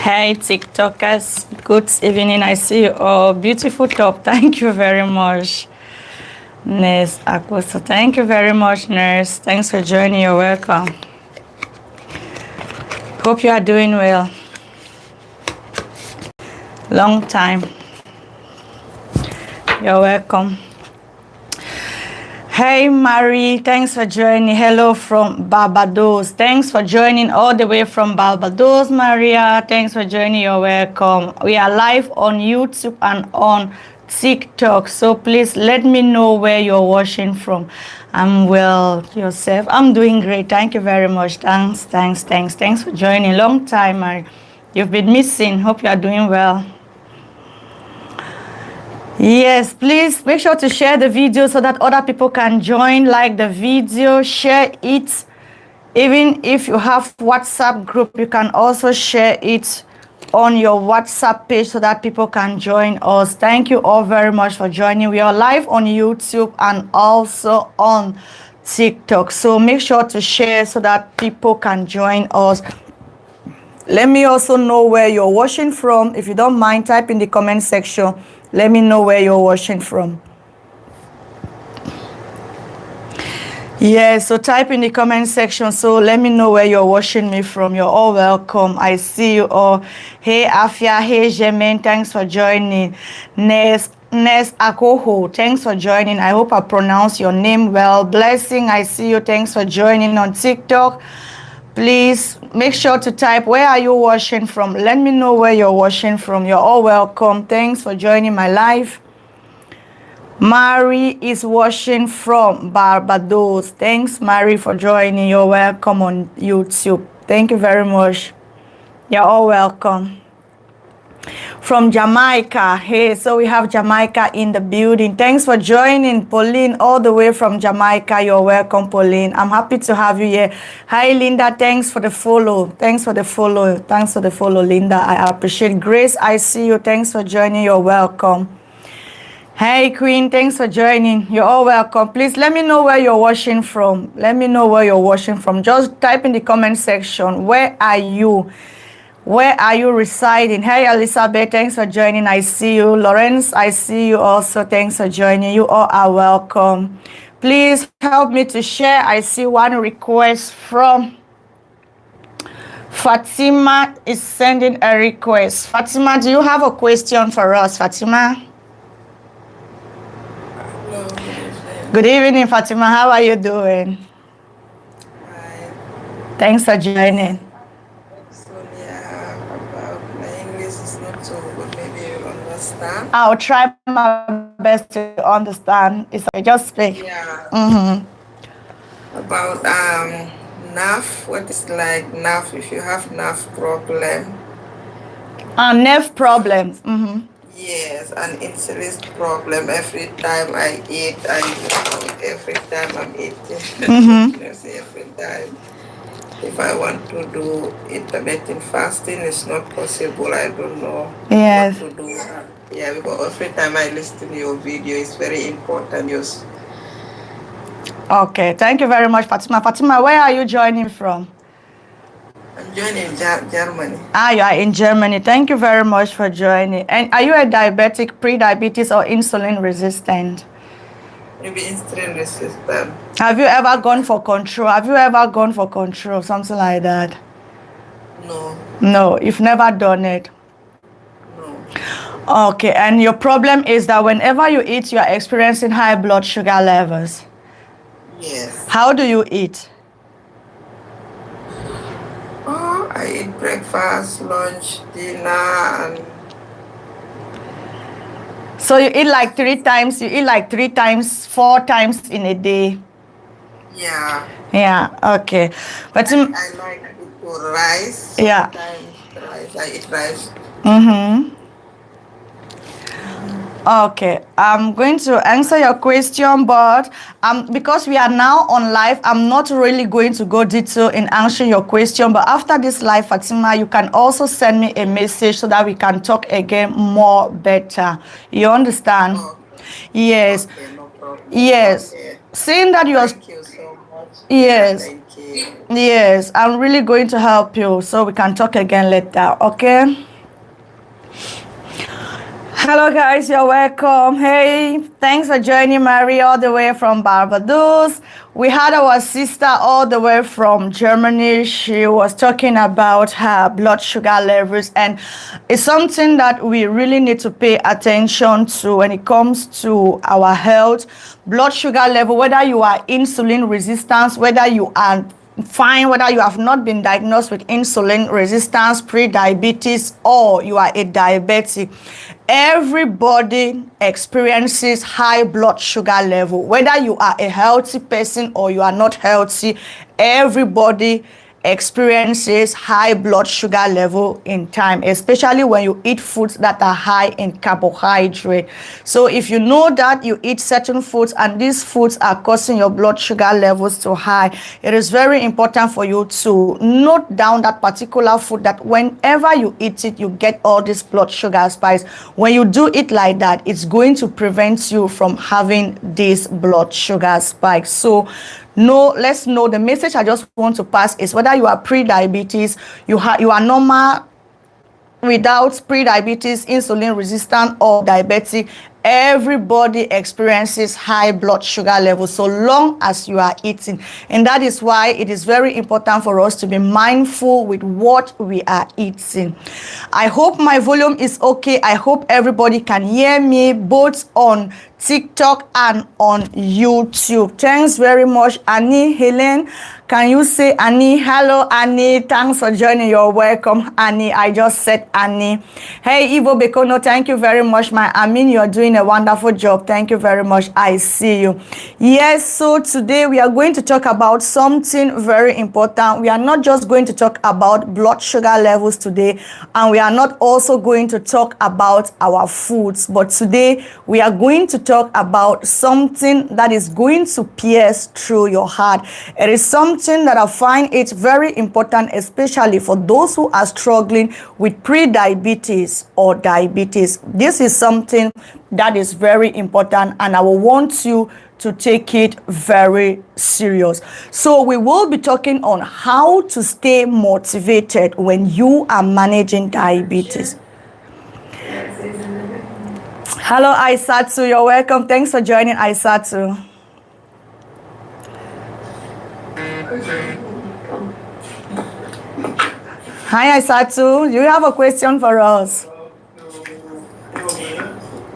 Hey TikTokers, good evening. I see you all. Beautiful top. Thank you very much, Nurse Akoso. Thank you very much, Nurse. Thanks for joining. You're welcome. Hope you are doing well. Long time. You're welcome. Hey Marie, thanks for joining. Hello from Barbados. Thanks for joining all the way from Barbados, Maria. Thanks for joining. You're welcome. We are live on YouTube and on TikTok. So please let me know where you're watching from. I'm well. Yourself? I'm doing great. Thank you very much. Thanks for joining. Long time, Marie. You've been missing. Hope you are doing well. Yes, please make sure to share the video so that other people can join. Like the video, share it. Even if you have WhatsApp group, you can also share it on your WhatsApp page so that people can join us. Thank you all very much for joining. We are live on YouTube and also on TikTok. So make sure to share so that people can join us. Let me also know where you're watching from. If you don't mind, type in the comment section. Let me know where you're watching from. Yeah, so type in the comment section. So let me know where you're watching me from. You're all welcome. I see you all. Hey Afia, hey Jemen, thanks for joining. Nes Akoho, thanks for joining. I hope I pronounced your name well. Blessing, I see you. Thanks for joining on TikTok. Please make sure to type where are you watching from. Let me know where you're watching from. You're all welcome. Thanks for joining my live. Mary is watching from Barbados. Thanks, Mary, for joining. You're welcome on YouTube. Thank you very much. You're all welcome. From Jamaica. Hey, so we have Jamaica in the building. Thanks for joining, Pauline, all the way from Jamaica. You're welcome, Pauline. I'm happy to have you here. Hi, Linda. Thanks for the follow. Thanks for the follow. Thanks for the follow, Linda. I appreciate. Grace, I see you. Thanks for joining. You're welcome. Hey, Queen. Thanks for joining. You're all welcome. Please let me know where you're watching from. Let me know where you're watching from. Just type in the comment section. Where are you? Where are you residing? Hey, Elizabeth, thanks for joining. I see you. Lawrence, I see you also. Thanks for joining. You all are welcome. Please help me to share. I see one request from Fatima is sending a request. Fatima, do you have a question for us, Fatima? Hello, Good evening, Fatima. How are you doing? hi. Thanks for joining. Sonia, about my English is not so good. Maybe you'll understand. I'll try my best to understand. It's I just speak. Yeah, Mm-hmm. about nerve. What is like nerve? If you have nerve problem, Nerve problems. Mm-hmm. yes, and insulin problem. Every time I eat, I eat every time I'm eating. Mm-hmm. Every time. If I want to do intermittent fasting, it's not possible. I don't know what Yes. to do. Yeah, because every time I listen to your video, it's very important. Yes. Okay. Thank you very much, Fatima. Fatima, where are you joining from? I'm joining Germany. You are in Germany. Thank you very much for joining. And are you a diabetic, pre-diabetes, or insulin resistant? Maybe insulin resistant. Have you ever gone for control? Have you ever gone for control? Something like that? No, No, you've never done it. no. Okay. And your problem is that whenever you eat, you are experiencing high blood sugar levels. Yes. How do you eat? Oh, I eat breakfast, lunch, dinner, and So you eat like 3 times, 4 times in a day. yeah. Yeah, okay. But I like to eat rice. yeah. Sometimes rice. I eat rice. Mm-hmm. Okay, I'm going to answer your question, but because we are now on live, I'm not really going to go detail in answering your question. But after this live, Fatima, you can also send me a message so that we can talk again more better. You understand? Okay. Yes. Okay, no problem. Yes. Okay. Saying that you're Thank you so much. Yes. Thank you. Yes, I'm really going to help you so we can talk again later, okay? Hello guys, you're welcome. Hey, thanks for joining Mary all the way from Barbados. We had our sister all the way from Germany. She was talking about her blood sugar levels, and it's something that we really need to pay attention to when it comes to our health. Blood sugar level, whether you are insulin resistant, whether you are fine, whether you have not been diagnosed with insulin resistance, pre-diabetes, or you are a diabetic, everybody experiences high blood sugar level. Whether you are a healthy person or you are not healthy, everybody experiences high blood sugar level in time, especially when you eat foods that are high in carbohydrate. So if you know that you eat certain foods and these foods are causing your blood sugar levels to high, it is very important for you to note down that particular food, that whenever you eat it, you get all this blood sugar spikes. When you do it like that, it's going to prevent you from having these blood sugar spikes. So let's know the message I just want to pass is whether you are pre-diabetes, you are normal without pre-diabetes, insulin resistant, or diabetic, everybody experiences high blood sugar levels so long as you are eating. And that is why it is very important for us to be mindful with what we are eating. I hope my volume is okay. I hope everybody can hear me both on TikTok and on YouTube. Thanks very much, Annie. Helen, can you say Annie? Hello, Annie. Thanks for joining. You're welcome, Annie. I just said Annie. Hey, Ivo Bekono, thank you very much, my Amin. You're doing a wonderful job. Thank you very much. I see you. Yes, so today we are going to talk about something very important. We are not just going to talk about blood sugar levels today, and we are not also going to talk about our foods, but today we are going to talk about something that is going to pierce through your heart. It is something that I find it's very important, especially for those who are struggling with pre-diabetes or diabetes. This is something that is very important, and I will want you to take it very serious. So we will be talking on how to stay motivated when you are managing diabetes. Hello, Aisatsu. You're welcome. Thanks for joining, Aisatsu. Hi, Aisatsu. Do you have a question for us?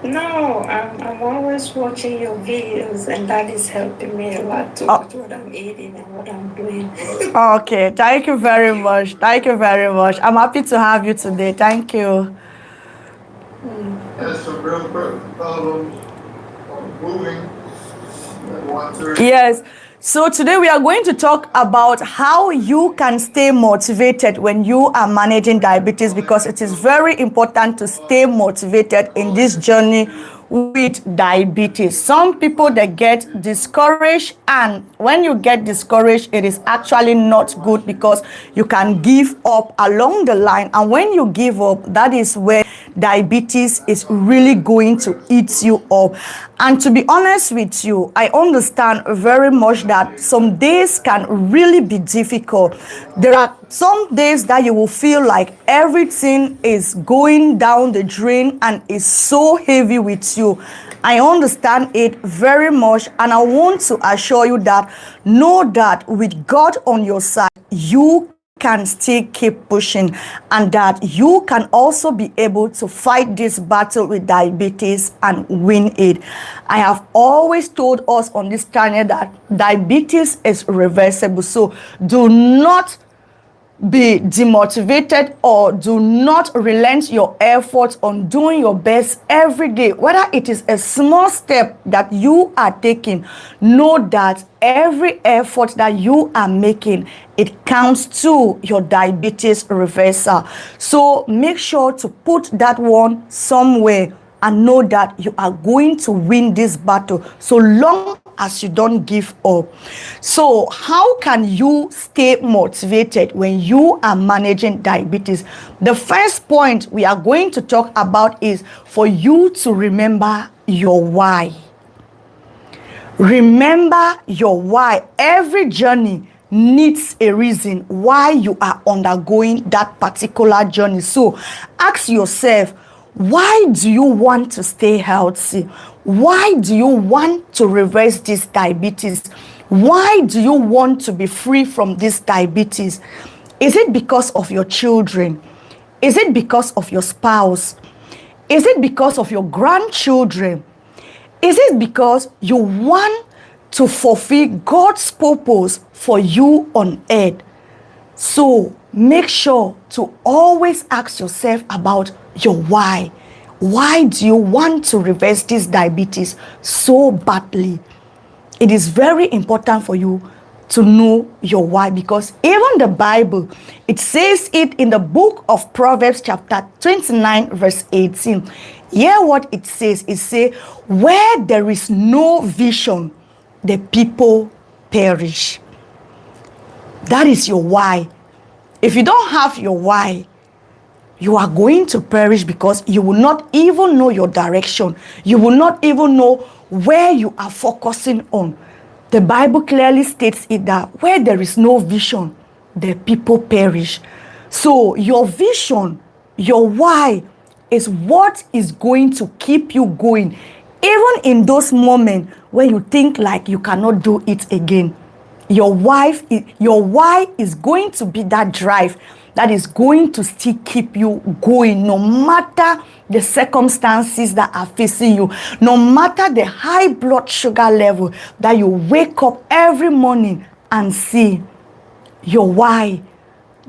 No, I'm always watching your videos, and that is helping me a lot to with what I'm eating and what I'm doing. Okay, thank you very much. Thank you very much. I'm happy to have you today. Thank you. Has some real problems moving. Yes. So today we are going to talk about how you can stay motivated when you are managing diabetes, because it is very important to stay motivated in this journey with diabetes. Some people, they get discouraged, and when you get discouraged, it is actually not good because you can give up along the line, and when you give up, that is where diabetes is really going to eat you up. And to be honest with you, I understand very much that some days can really be difficult. There are some days that you will feel like everything is going down the drain and is so heavy with you. I understand it very much, and I want to assure you that know that with God on your side, you can still keep pushing, and that you can also be able to fight this battle with diabetes and win it. I have always told us on this channel that diabetes is reversible, so do not be demotivated or do not relent your efforts on doing your best every day. Whether it is a small step that you are taking, know that every effort that you are making, it counts to your diabetes reversal. So make sure to put that one somewhere and know that you are going to win this battle so long as you don't give up. So how can you stay motivated when you are managing diabetes? The first point we are going to talk about is for you to remember your why. Remember your why. Every journey needs a reason why you are undergoing that particular journey. So ask yourself, why do you want to stay healthy? Why do you want to reverse this diabetes? Why do you want to be free from this diabetes? Is it because of your children? Is it because of your spouse? Is it because of your grandchildren? Is it because you want to fulfill God's purpose for you on earth? So make sure to always ask yourself about your why. Why do you want to reverse this diabetes so badly? It is very important for you to know your why, because even the Bible, it says it in the book of Proverbs chapter 29 verse 18. Hear what it says. It says, where there is no vision, the people perish. That is your why. If you don't have your why, you are going to perish, because you will not even know your direction. You will not even know where you are focusing on. The Bible clearly states it that where there is no vision, the people perish. So your vision, your why, is what is going to keep you going, even in those moments when you think like you cannot do it again. Your why is going to be that drive that is going to still keep you going, no matter the circumstances that are facing you, no matter the high blood sugar level that you wake up every morning and see. Your why,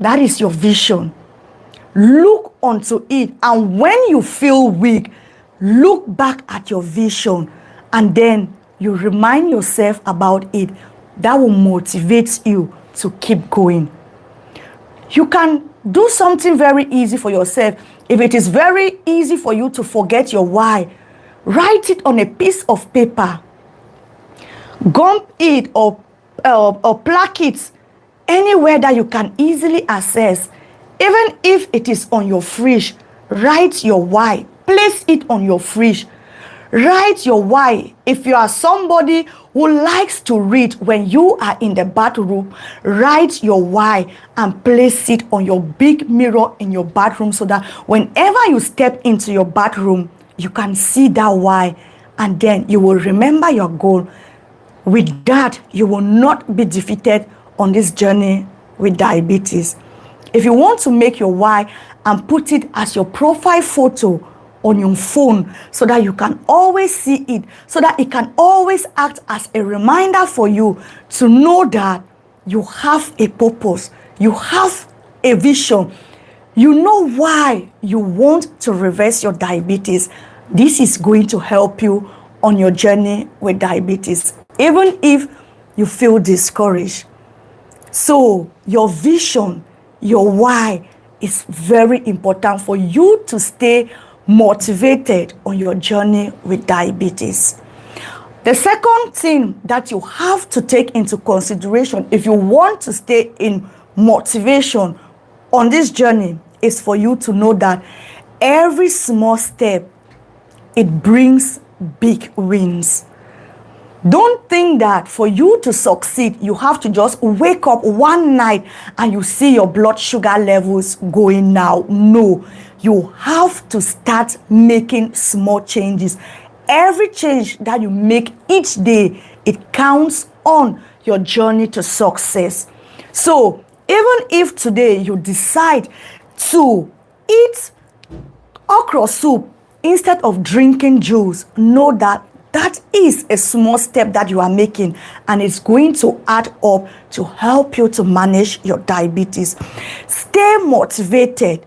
that is your vision. Look onto it, and when you feel weak, look back at your vision, and then you remind yourself about it. That will motivate you to keep going. You can do something very easy for yourself. If it is very easy for you to forget your why, write it on a piece of paper. Gum it or plaque it anywhere that you can easily access. Even if it is on your fridge, write your why. Place it on your fridge. Write your why. If you are somebody who likes to read when you are in the bathroom, write your why and place it on your big mirror in your bathroom, so that whenever you step into your bathroom, you can see that why, and then you will remember your goal. With that, you will not be defeated on this journey with diabetes. If you want to make your why and put it as your profile photo on your phone, so that you can always see it, so that it can always act as a reminder for you to know that you have a purpose, you have a vision, you know why you want to reverse your diabetes. This is going to help you on your journey with diabetes, even if you feel discouraged. So your vision, your why, is very important for you to stay motivated on your journey with diabetes. The second thing that you have to take into consideration if you want to stay in motivation on this journey is for you to know that every small step, it brings big wins. Don't think that for you to succeed, you have to just wake up one night and you see your blood sugar levels going down. No, you have to start making small changes. Every change that you make each day, it counts on your journey to success. So even if today you decide to eat okra soup instead of drinking juice, know that that is a small step that you are making, and it's going to add up to help you to manage your diabetes. Stay motivated.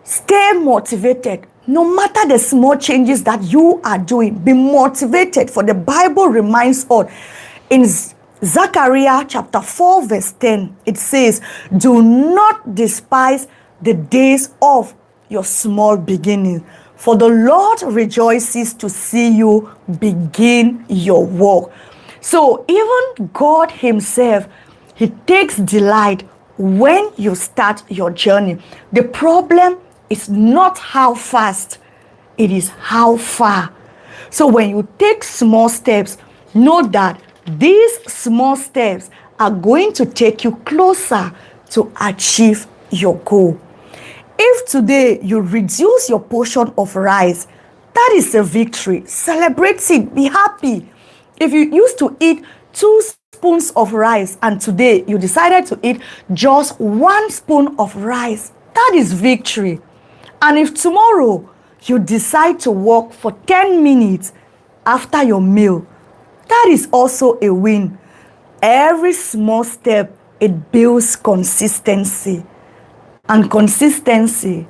Stay motivated. No matter the small changes that you are doing, be motivated. For the Bible reminds us in Zechariah chapter 4 verse 10, it says, do not despise the days of your small beginning, for the Lord rejoices to see you begin your work. So even God himself, he takes delight when you start your journey. The problem is not how fast, it is how far. So when you take small steps, know that these small steps are going to take you closer to achieve your goal. If today you reduce your portion of rice, that is a victory. Celebrate it. Be happy. If you used to eat 2 spoons of rice and today you decided to eat just 1 spoon of rice, that is victory. And if tomorrow you decide to walk for 10 minutes after your meal, that is also a win. Every small step, it builds consistency. And consistency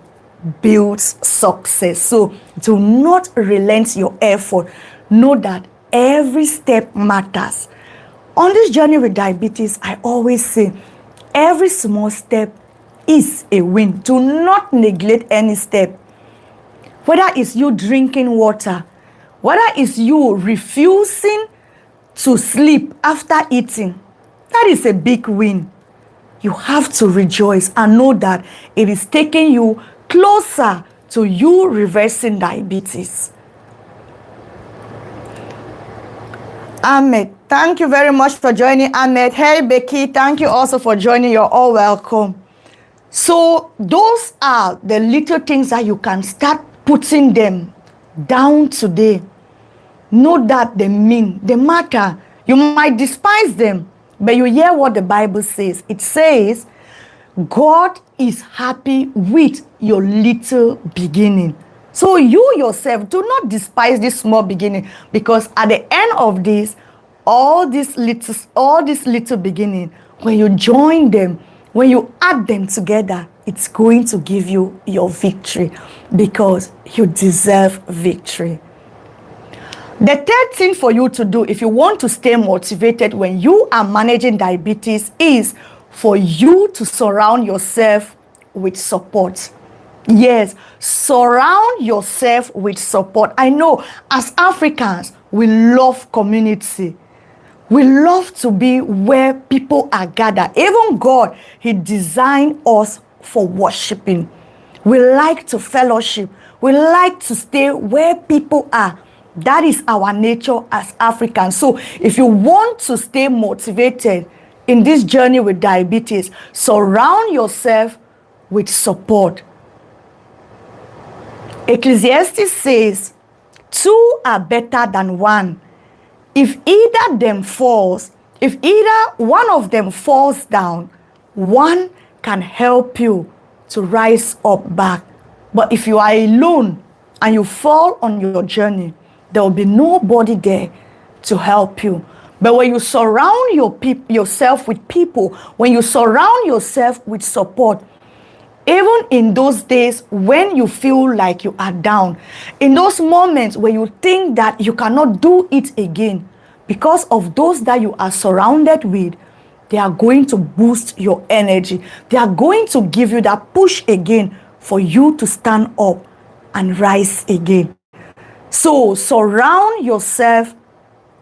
builds success. So do not relent your effort. Know that every step matters. On this journey with diabetes, I always say every small step is a win. Do not neglect any step. Whether it's you drinking water, whether it's you refusing to sleep after eating, that is a big win. You have to rejoice and know that it is taking you closer to you reversing diabetes. Ahmed, thank you very much for joining. Ahmed, hey Becky, thank you also for joining. You're all welcome. So those are the little things that you can start putting them down today. Know that they mean, they matter. You might despise them, but you hear what the Bible says. It says, God is happy with your little beginning. So you yourself, do not despise this small beginning, because at the end of this, all this little beginning, when you join them, when you add them together, it's going to give you your victory, because you deserve victory. The third thing for you to do if you want to stay motivated when you are managing diabetes is for you to surround yourself with support. Yes, surround yourself with support. I know as Africans, we love community. We love to be where people are gathered. Even God, He designed us for worshiping. We like to fellowship. We like to stay where people are. That is our nature as Africans. So if you want to stay motivated in this journey with diabetes, surround yourself with support. Ecclesiastes says, 2 are better than 1. If either one of them falls down, one can help you to rise up back. But if you are alone and you fall on your journey, there will be nobody there to help you. But when you surround yourself with people, when you surround yourself with support, even in those days when you feel like you are down, in those moments where you think that you cannot do it again, because of those that you are surrounded with, they are going to boost your energy. They are going to give you that push again for you to stand up and rise again. So surround yourself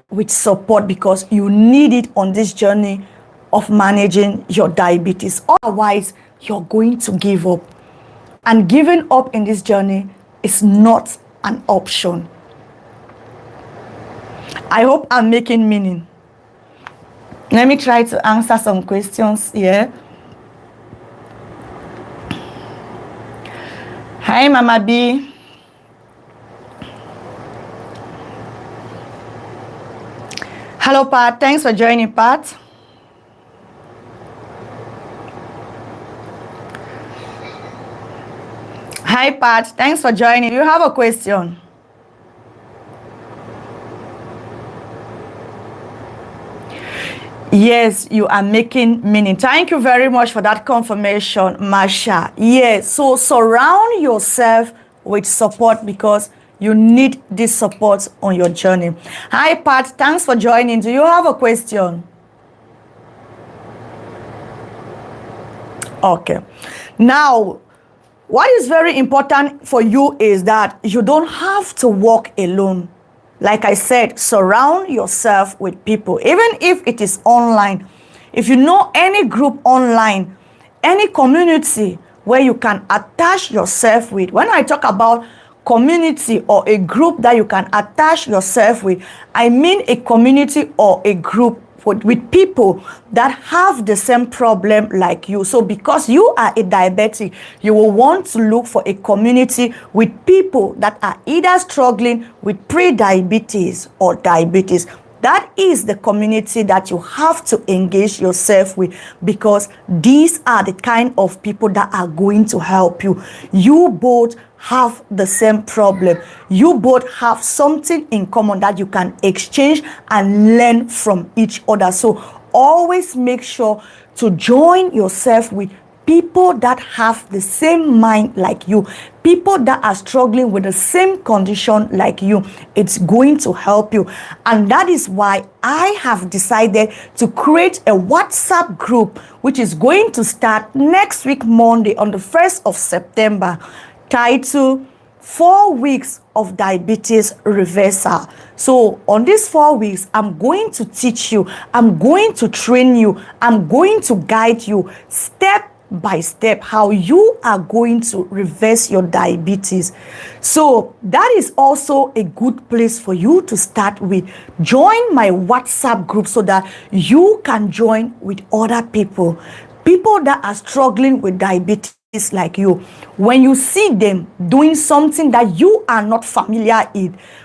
with support, because you need it on this journey of managing your diabetes. Otherwise, you're going to give up. And giving up in this journey is not an option. I hope I'm making meaning. Let me try to answer some questions here. Hi, Mama B. Hello, Pat. Thanks for joining, Pat. Hi, Pat. Thanks for joining. You have a question? Yes, you are making meaning. Thank you very much for that confirmation, Masha. Yes, so surround yourself with support, because you need this support on your journey. Hi, Pat. Thanks for joining. Do you have a question? Okay. Now, what is very important for you is that you don't have to walk alone. Like I said, surround yourself with people, even if it is online. If you know any group online, any community where you can attach yourself with. When I talk about community or a group that you can attach yourself with. I mean a community or a group with people that have the same problem like you. So because you are a diabetic, you will want to look for a community with people that are either struggling with pre-diabetes or diabetes. That is the community that you have to engage yourself with, because these are the kind of people that are going to help you. You both have the same problem. You both have something in common that you can exchange and learn from each other. So always make sure to join yourself with people that have the same mind like you, people that are struggling with the same condition like you. It's going to help you. And that is why I have decided to create a WhatsApp group, which is going to start next week, Monday, on the 1st of September, titled 4 weeks of diabetes reversal. So on these 4 weeks, I'm going to teach you, I'm going to train you, I'm going to guide you step by step how you are going to reverse your diabetes. So that is also a good place for you to start with. Join my WhatsApp group so that you can join with other people that are struggling with diabetes like you. When you see them doing something that you are not familiar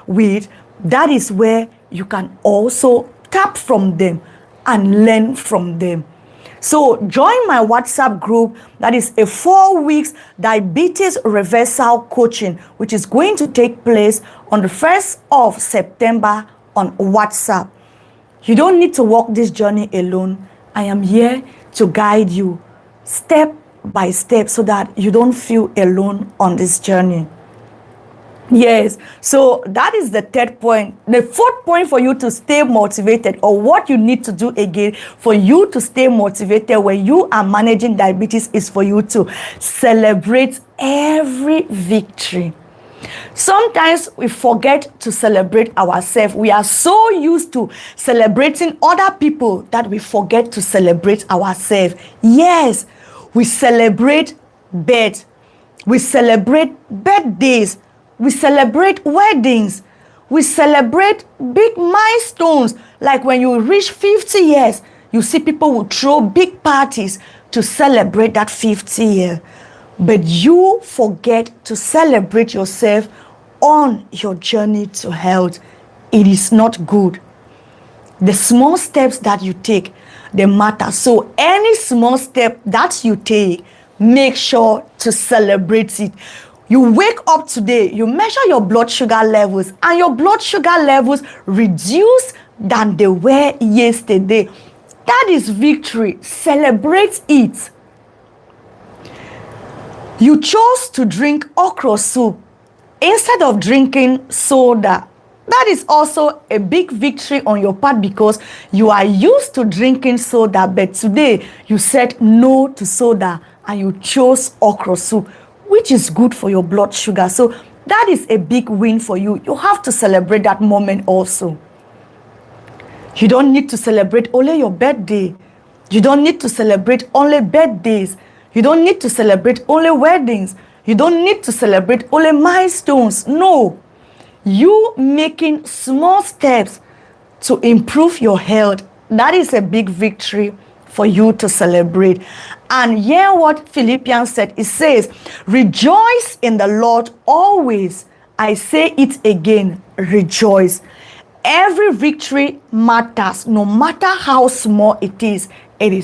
with, that is where you can also tap from them and learn from them. So join my WhatsApp group. That is a 4 weeks diabetes reversal coaching, which is going to take place on the 1st of September on WhatsApp. You don't need to walk this journey alone. I am here to guide you step by step so that you don't feel alone on this journey. Yes, so that is the third point. The fourth point for you to stay motivated, or what you need to do again for you to stay motivated when you are managing diabetes, is for you to celebrate every victory. Sometimes we forget to celebrate ourselves. We are so used to celebrating other people that we forget to celebrate ourselves. Yes, we celebrate birth, we celebrate birthdays, we celebrate weddings, we celebrate big milestones. Like when you reach 50 years, you see people will throw big parties to celebrate that 50 year. But you forget to celebrate yourself on your journey to health. It is not good. The small steps that you take, they matter. So any small step that you take, make sure to celebrate it. You wake up today, you measure your blood sugar levels, and your blood sugar levels reduce than they were yesterday. That is victory. Celebrate it. You chose to drink okra soup instead of drinking soda. That is also a big victory on your part, because you are used to drinking soda, but today you said no to soda and you chose okra soup, which is good for your blood sugar. So that is a big win for you. You have to celebrate that moment also. You don't need to celebrate only your birthday. You don't need to celebrate only birthdays. You don't need to celebrate only weddings. You don't need to celebrate only milestones. No. You making small steps to improve your health, that is a big victory for you to celebrate. And hear what Philippians said. It says, rejoice in the Lord always. I say it again, rejoice. Every victory matters, no matter how small it is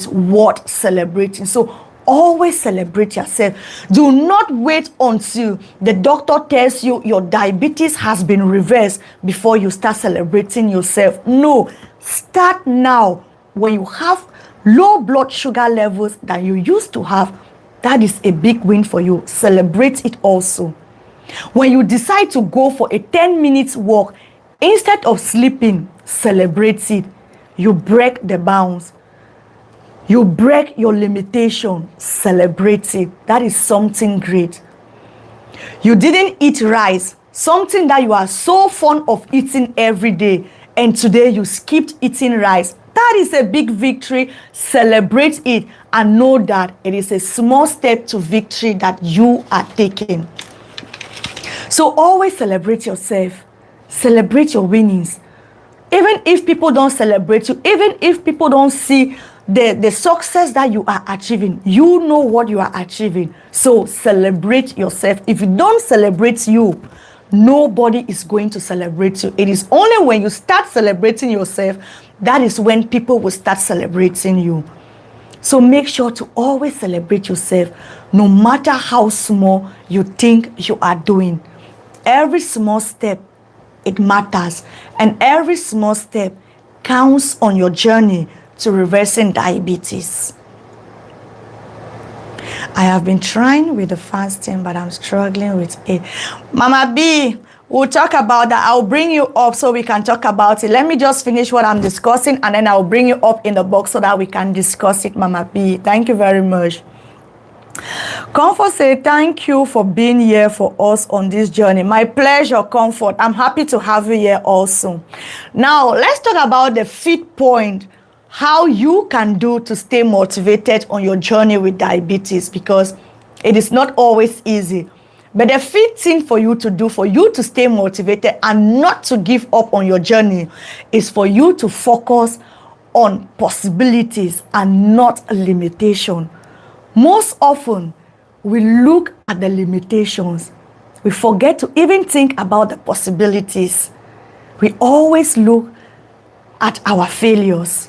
worth celebrating. So always celebrate yourself. Do not wait until the doctor tells you your diabetes has been reversed before you start celebrating yourself. No, start now. When you have low blood sugar levels that you used to have, that is a big win for you. Celebrate it also. When you decide to go for a 10-minute walk instead of sleeping, celebrate it. You break the bounds. You break your limitation, celebrate it. That is something great. You didn't eat rice, something that you are so fond of eating every day, and today you skipped eating rice. That is a big victory. Celebrate it and know that it is a small step to victory that you are taking. So always celebrate yourself. Celebrate your winnings. Even if people don't celebrate you, even if people don't see the success that you are achieving, you know what you are achieving. So celebrate yourself. If you don't celebrate you, nobody is going to celebrate you. It is only when you start celebrating yourself, that is when people will start celebrating you. So make sure to always celebrate yourself, no matter how small you think you are doing. Every small step, it matters. And every small step counts on your journey to reversing diabetes. I have been trying with the fasting, but I'm struggling with it. Mama B, we'll talk about that. I'll bring you up so we can talk about it. Let me just finish what I'm discussing, and then I'll bring you up in the box so that we can discuss it, Mama B. Thank you very much. Comfort say, thank you for being here for us on this journey. My pleasure, Comfort. I'm happy to have you here also. Now, let's talk about the fifth point, how you can do to stay motivated on your journey with diabetes, because it is not always easy. But the fifth thing for you to do, for you to stay motivated and not to give up on your journey, is for you to focus on possibilities and not limitation. Most often, we look at the limitations. We forget to even think about the possibilities. We always look at our failures.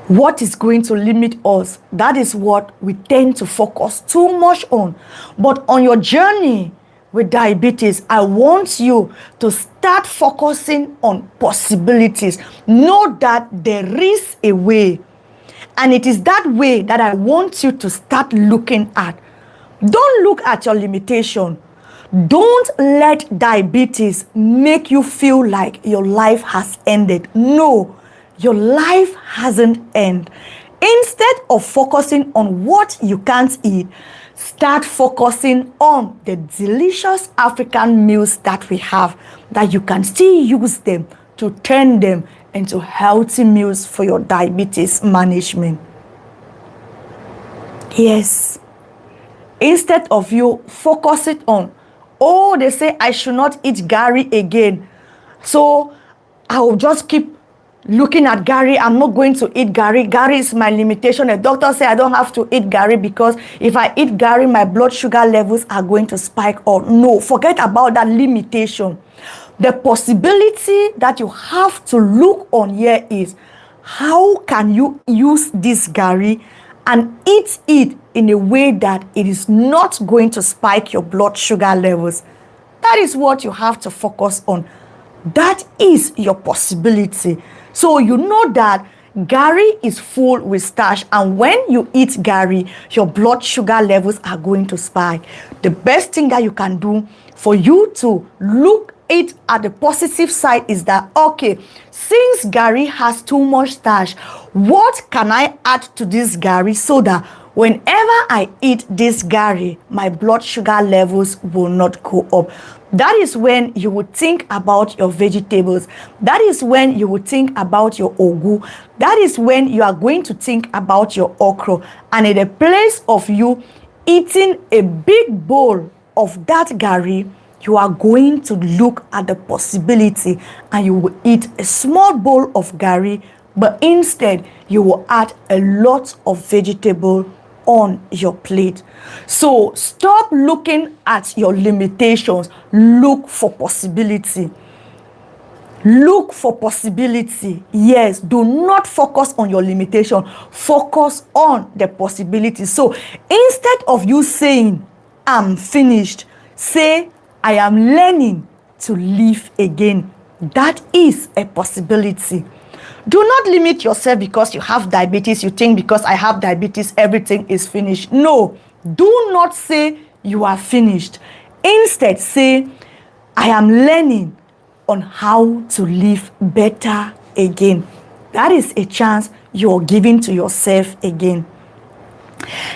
What is going to limit us? That is what we tend to focus too much on. But on your journey with diabetes, I want you to start focusing on possibilities. Know that there is a way. And it is that way that I want you to start looking at. Don't look at your limitation. Don't let diabetes make you feel like your life has ended. No, your life hasn't ended. Instead of focusing on what you can't eat, start focusing on the delicious African meals that we have, that you can still use them to turn them into healthy meals for your diabetes management. Yes. Instead of you focusing on, oh, they say I should not eat Gary again, so I will just keep looking at Gary. I'm not going to eat Gary. Gary is my limitation. The doctor said I don't have to eat Gary because if I eat Gary, my blood sugar levels are going to spike up. No, forget about that limitation. The possibility that you have to look on here is, how can you use this Gary and eat it in a way that it is not going to spike your blood sugar levels? That is what you have to focus on. That is your possibility. So you know that Gary is full with starch, and when you eat Gary, your blood sugar levels are going to spike. The best thing that you can do for you to look it at the positive side is that, okay, since Gary has too much starch, what can I add to this Gary so that whenever I eat this Gary, my blood sugar levels will not go up? That is when you would think about your vegetables. That is when you would think about your ogu. That is when you are going to think about your okra. And in the place of you eating a big bowl of that Gary, you are going to look at the possibility and you will eat a small bowl of Gary, but instead you will add a lot of vegetable on your plate. So stop looking at your limitations. Look for possibility. Look for possibility. Yes, do not focus on your limitation. Focus on the possibility. So instead of you saying, I'm finished, say, I am learning to live again. That is a possibility. Do not limit yourself because you have diabetes. You think because I have diabetes, everything is finished. No, do not say you are finished. Instead, say, I am learning on how to live better again. That is a chance you're giving to yourself again.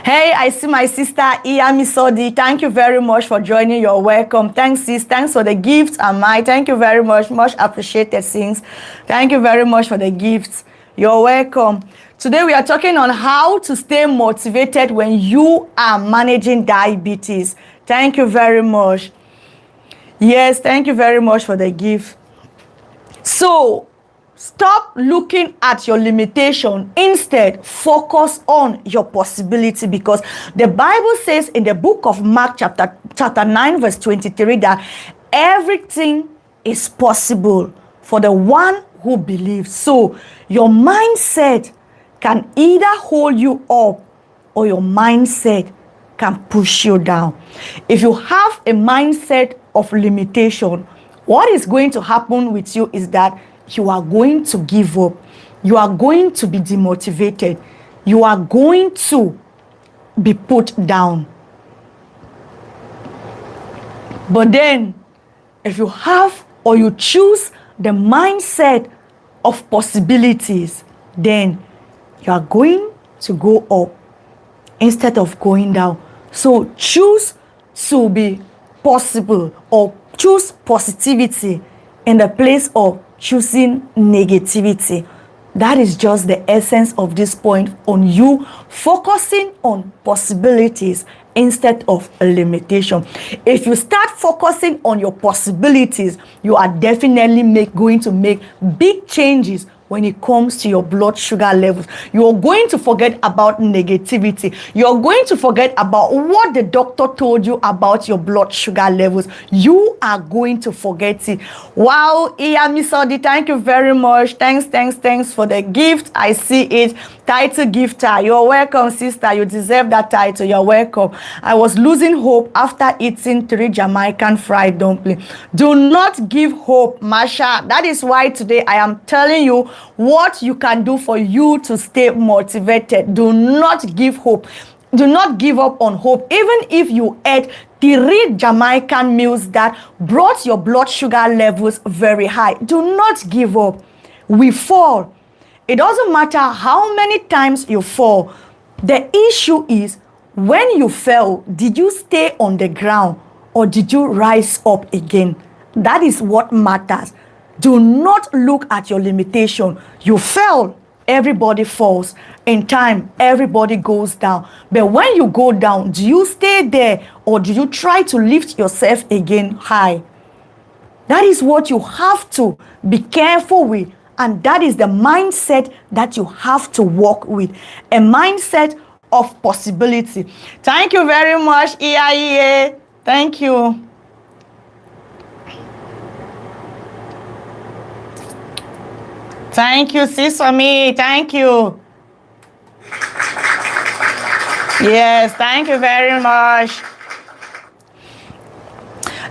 Hey, I see my sister Iyami Sodi. Thank you very much for joining. You're welcome. Thanks, sis. Thanks for the gifts. Amai, thank you very much. Much appreciated, sis. Thank you very much for the gifts. You're welcome. Today we are talking on how to stay motivated when you are managing diabetes. Thank you very much. Yes, thank you very much for the gift. So, stop looking at your limitation. Instead, focus on your possibility, because the Bible says in the book of Mark chapter 9 verse 23 that everything is possible for the one who believes. So, your mindset can either hold you up or your mindset can push you down. If you have a mindset of limitation, what is going to happen with you is that you are going to give up. You are going to be demotivated. You are going to be put down. But then, if you have or you choose the mindset of possibilities, then you are going to go up instead of going down. So choose to be possible, or choose positivity in the place of choosing negativity. That is just the essence of this point, on you focusing on possibilities instead of a limitation. If you start focusing on your possibilities, you are definitely going to make big changes when it comes to your blood sugar levels. You're going to forget about negativity. You're going to forget about what the doctor told you about your blood sugar levels. You are going to forget it. Wow, Iyamisodi, thank you very much. Thanks for the gift. I see it. Title gifter. You're welcome, sister. You deserve that title. You're welcome. I was losing hope after eating 3 Jamaican fried dumplings. Do not give hope, Masha. That is why today I am telling you what you can do for you to stay motivated. Do not give hope. Do not give up on hope. Even if you ate 3 Jamaican meals that brought your blood sugar levels very high, do not give up. We fall. It doesn't matter how many times you fall. The issue is, when you fell, did you stay on the ground or did you rise up again? That is what matters. Do not look at your limitation. You fell. Everybody falls. In time, everybody goes down. But when you go down, do you stay there or do you try to lift yourself again high? That is what you have to be careful with. And that is the mindset that you have to work with. A mindset of possibility. Thank you very much, EIEA. Thank you. Thank you, Sisami. Thank you. Yes, thank you very much.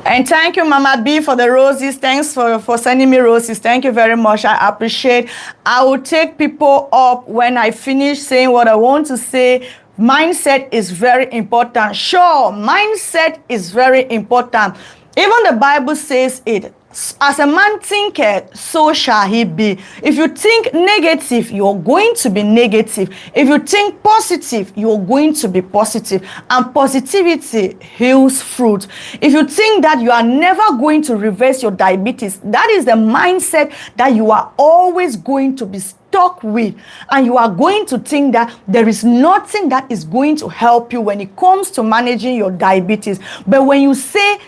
And thank you, Mama B, for the roses. Thanks for sending me roses. Thank you very much. I appreciate. I will take people up when I finish saying what I want to say. Mindset is very important. Sure, mindset is very important. Even the Bible says it. As a man thinketh, so shall he be. If you think negative, you're going to be negative. If you think positive, you're going to be positive. And positivity heals fruit. If you think that you are never going to reverse your diabetes, that is the mindset that you are always going to be stuck with. And you are going to think that there is nothing that is going to help you when it comes to managing your diabetes. But when you say,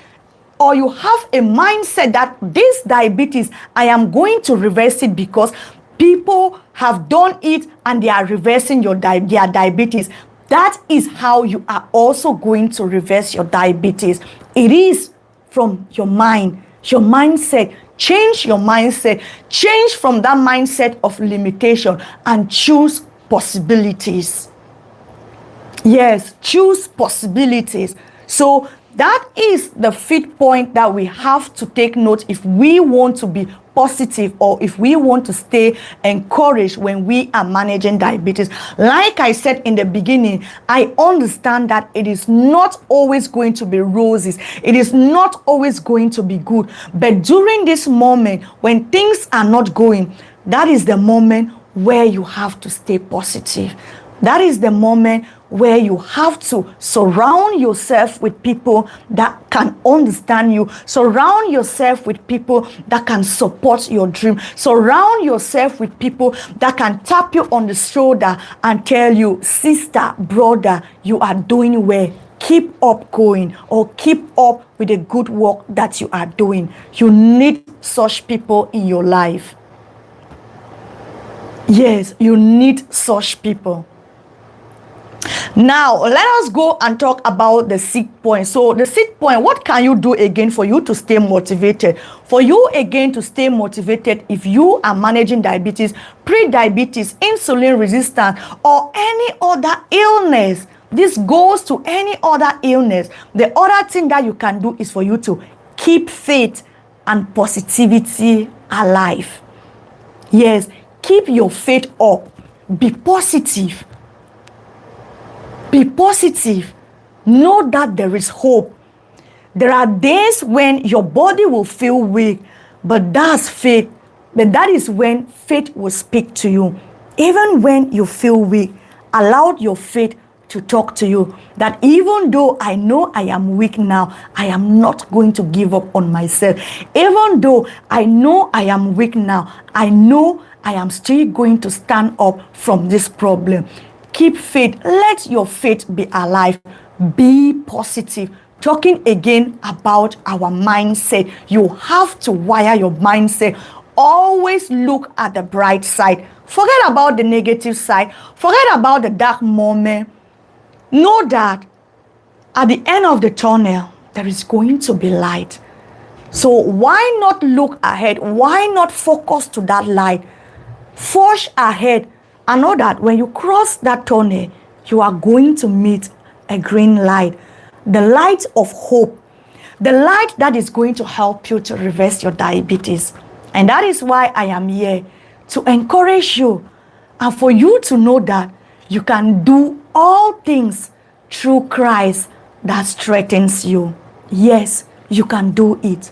or you have a mindset that this diabetes, I am going to reverse it because people have done it and they are reversing their diabetes. That is how you are also going to reverse your diabetes. It is from your mind, your mindset. Change your mindset. Change from that mindset of limitation and choose possibilities. Yes, choose possibilities. So that is the 5th point that we have to take note if we want to be positive or if we want to stay encouraged when we are managing diabetes. Like I said in the beginning, I understand that it is not always going to be roses. It is not always going to be good. But during this moment, when things are not going, that is the moment where you have to stay positive. That is the moment where you have to surround yourself with people that can understand you. Surround yourself with people that can support your dream. Surround yourself with people that can tap you on the shoulder and tell you, sister, brother, you are doing well. keep up going or keep up with the good work that you are doing. You need such people in your life. Yes, you need such people. Now, let us go and talk about the 6th point. So the 6th point, what can you do again for you to stay motivated? For you again to stay motivated if you are managing diabetes, pre-diabetes, insulin resistance, or any other illness. This goes to any other illness. The other thing that you can do is for you to keep faith and positivity alive. Yes, keep your faith up. Be positive. Be positive. Know that there is hope. There are days when your body will feel weak, but that's faith. But that is when faith will speak to you. Even when you feel weak, allow your faith to talk to you. That even though I know I am weak now, I am not going to give up on myself. Even though I know I am weak now, I know I am still going to stand up from this problem. Keep faith. Let your faith be alive. Be positive. Talking again about our mindset. You have to wire your mindset. Always look at the bright side. Forget about the negative side. Forget about the dark moment. Know that at the end of the tunnel, there is going to be light. So why not look ahead? Why not focus to that light? Forge ahead. And know that when you cross that tunnel, you are going to meet a green light. The light of hope. The light that is going to help you to reverse your diabetes. And that is why I am here to encourage you. And for you to know that you can do all things through Christ that strengthens you. Yes, you can do it.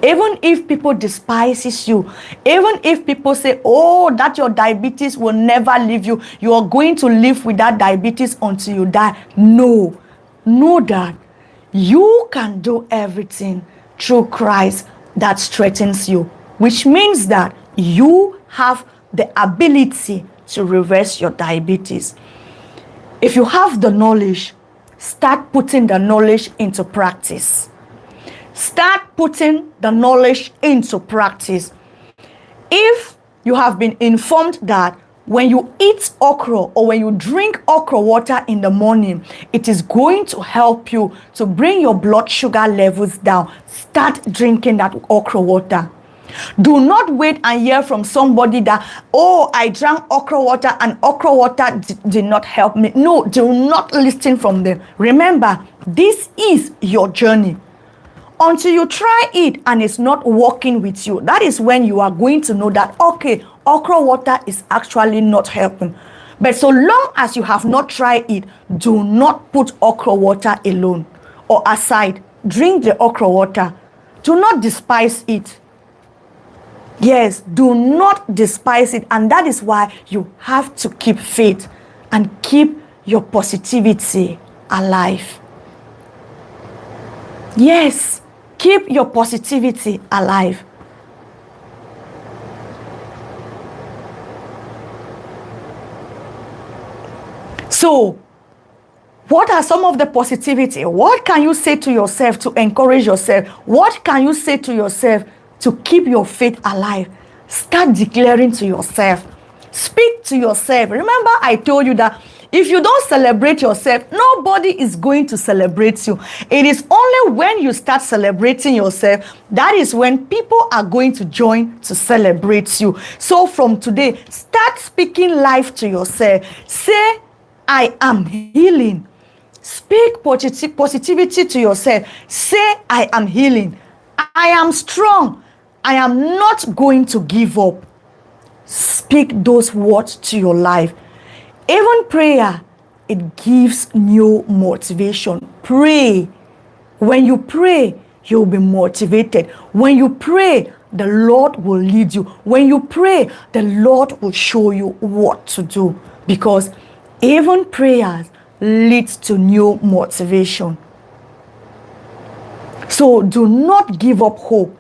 Even if people despises you, even if people say, oh, that your diabetes will never leave you, you are going to live with that diabetes until you die. No, know that you can do everything through Christ that strengthens you, which means that you have the ability to reverse your diabetes. If you have the knowledge, start putting the knowledge into practice. Start putting the knowledge into practice. If you have been informed that when you eat okra or when you drink okra water in the morning, it is going to help you to bring your blood sugar levels down, start drinking that okra water. Do not wait and hear from somebody that, oh, I drank okra water and okra water did not help me. No, do not listen from them. Remember, this is your journey. Until you try it and it's not working with you, that is when you are going to know that, okay, okra water is actually not helping. But so long as you have not tried it, do not put okra water alone or aside. Drink the okra water. Do not despise it. Yes, do not despise it. And that is why you have to keep faith and keep your positivity alive. Yes, keep your positivity alive. So, what are some of the positivity? What can you say to yourself to encourage yourself? What can you say to yourself to keep your faith alive? Start declaring to yourself. Speak to yourself. Remember, I told you that if you don't celebrate yourself, nobody is going to celebrate you. It is only when you start celebrating yourself, that is when people are going to join to celebrate you. So from today, start speaking life to yourself. Say, I am healing. Speak positivity to yourself. Say, I am healing. I am strong. I am not going to give up. Speak those words to your life. Even prayer, it gives new motivation. Pray. When you pray, you'll be motivated. When you pray, the Lord will lead you. When you pray, the Lord will show you what to do. Because even prayers leads to new motivation. So do not give up hope.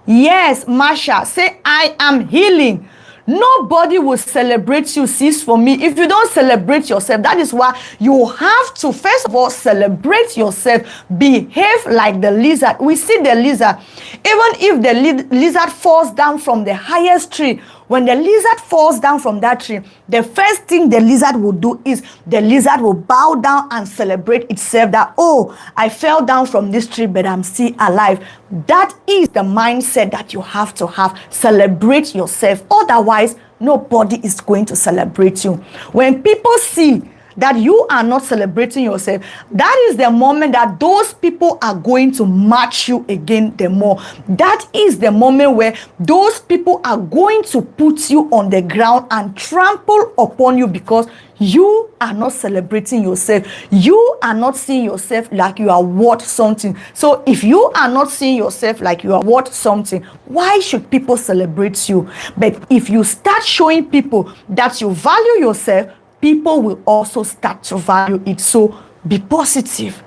Yes, Marsha, say, I am healing. Nobody will celebrate you, sis, for me, if you don't celebrate yourself. That is why you have to, first of all, celebrate yourself. Behave like the lizard. We see the lizard. Even if the lizard falls down from the highest tree, when the lizard falls down from that tree, the first thing the lizard will do is the lizard will bow down and celebrate itself that, oh, I fell down from this tree, but I'm still alive. That is the mindset that you have to have. Celebrate yourself. Otherwise, nobody is going to celebrate you. When people see that you are not celebrating yourself, that is the moment that those people are going to match you again the more. That is the moment where those people are going to put you on the ground and trample upon you because you are not celebrating yourself. You are not seeing yourself like you are worth something. So if you are not seeing yourself like you are worth something, why should people celebrate you? But if you start showing people that you value yourself, people will also start to value it. So be positive.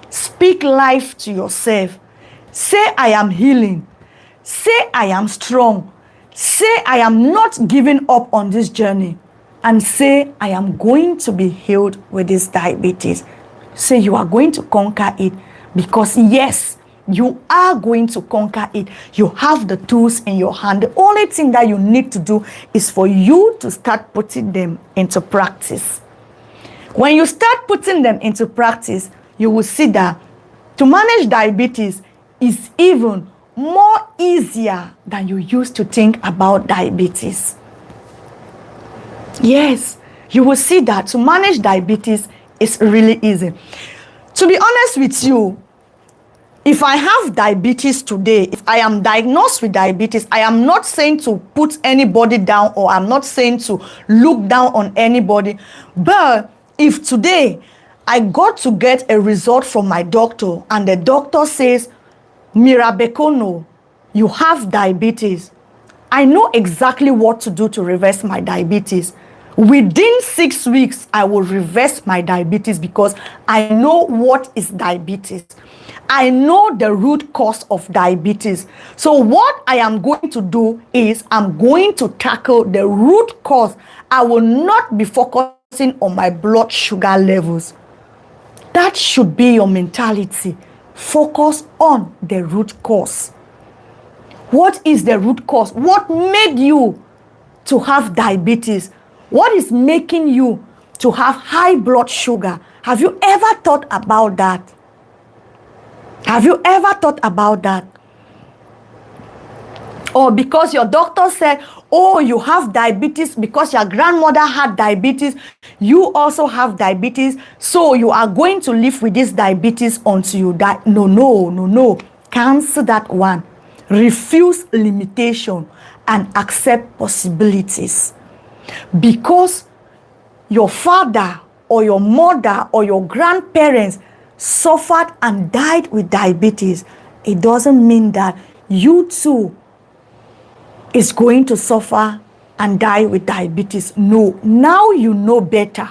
Speak life to yourself. Say, I am healing. Say, I am strong. Say, I am not giving up on this journey. And say, I am going to be healed with this diabetes. Say, you are going to conquer it. Because yes, you are going to conquer it. You have the tools in your hand. The only thing that you need to do is for you to start putting them into practice. When you start putting them into practice, you will see that to manage diabetes is even more easier than you used to think about diabetes. Yes, you will see that to manage diabetes is really easy. To be honest with you, if I have diabetes today, if I am diagnosed with diabetes, I am not saying to put anybody down, or I'm not saying to look down on anybody. But if today I got to get a result from my doctor and the doctor says, Mirabekono, you have diabetes, I know exactly what to do to reverse my diabetes. Within 6 weeks, I will reverse my diabetes because I know what is diabetes. I know the root cause of diabetes. So what I am going to do is I'm going to tackle the root cause. I will not be focusing on my blood sugar levels. That should be your mentality. Focus on the root cause. What is the root cause? What made you to have diabetes? What is making you to have high blood sugar? Have you ever thought about that? Have you ever thought about that? Or because your doctor said, oh, you have diabetes because your grandmother had diabetes, you also have diabetes, so you are going to live with this diabetes until you die. No. Cancel that one. Refuse limitation and accept possibilities. Because your father or your mother or your grandparents suffered and died with diabetes, it doesn't mean that you too is going to suffer and die with diabetes. No, now you know better.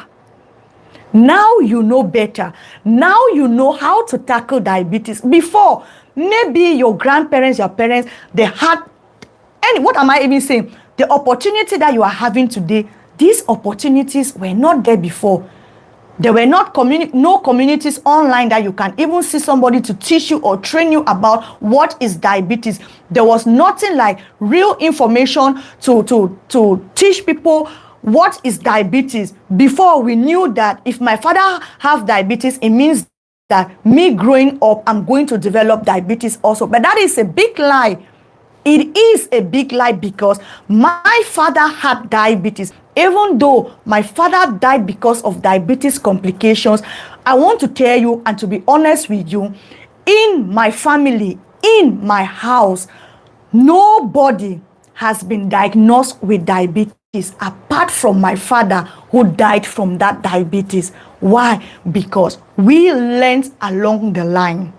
Now you know better. Now you know how to tackle diabetes. Before, maybe your grandparents, your parents, they had, and what am I even saying? The opportunity that you are having today, these opportunities were not there before. There were not no communities online that you can even see somebody to teach you or train you about what is diabetes. There was nothing like real information to teach people what is diabetes. Before, we knew that if my father have diabetes, it means that me growing up, I'm going to develop diabetes also. But that is a big lie. It is a big lie because my father had diabetes. Even though my father died because of diabetes complications, I want to tell you and to be honest with you, in my family, in my house, nobody has been diagnosed with diabetes apart from my father who died from that diabetes. Why? Because we learned along the line.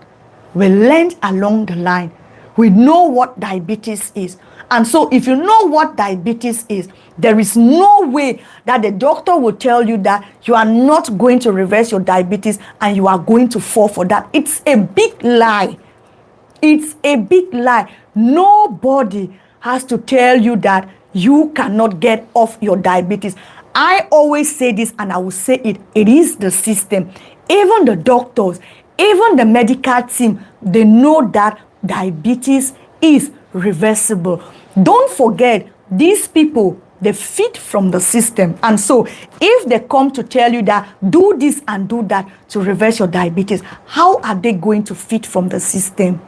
We learned along the line. We know what diabetes is. And so if you know what diabetes is, there is no way that the doctor will tell you that you are not going to reverse your diabetes and you are going to fall for that. It's a big lie. It's a big lie. Nobody has to tell you that you cannot get off your diabetes. I always say this, and I will say it. It is the system. Even the doctors, even the medical team, they know that diabetes is reversible. Don't forget, these people, they feed from the system. And so if they come to tell you that do this and do that to reverse your diabetes, how are they going to feed from the system?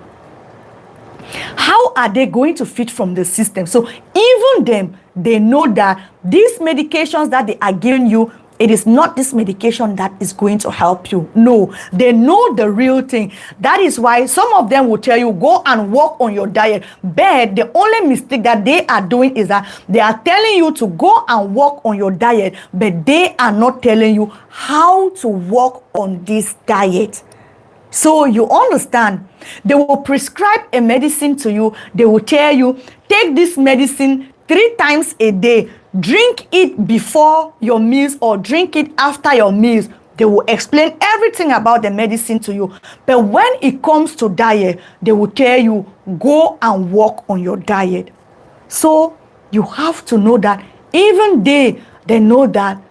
How are they going to feed from the system? So even them, they know that these medications that they are giving you, it is not this medication that is going to help you. No, they know the real thing. That is why some of them will tell you, go and work on your diet. But the only mistake that they are doing is that they are telling you to go and work on your diet, but they are not telling you how to work on this diet. So you understand, they will prescribe a medicine to you. They will tell you, take this medicine 3 times a day. Drink it before your meals or drink it after your meals. They will explain everything about the medicine to you. But when it comes to diet, they will tell you, go and work on your diet. So you have to know that even they know that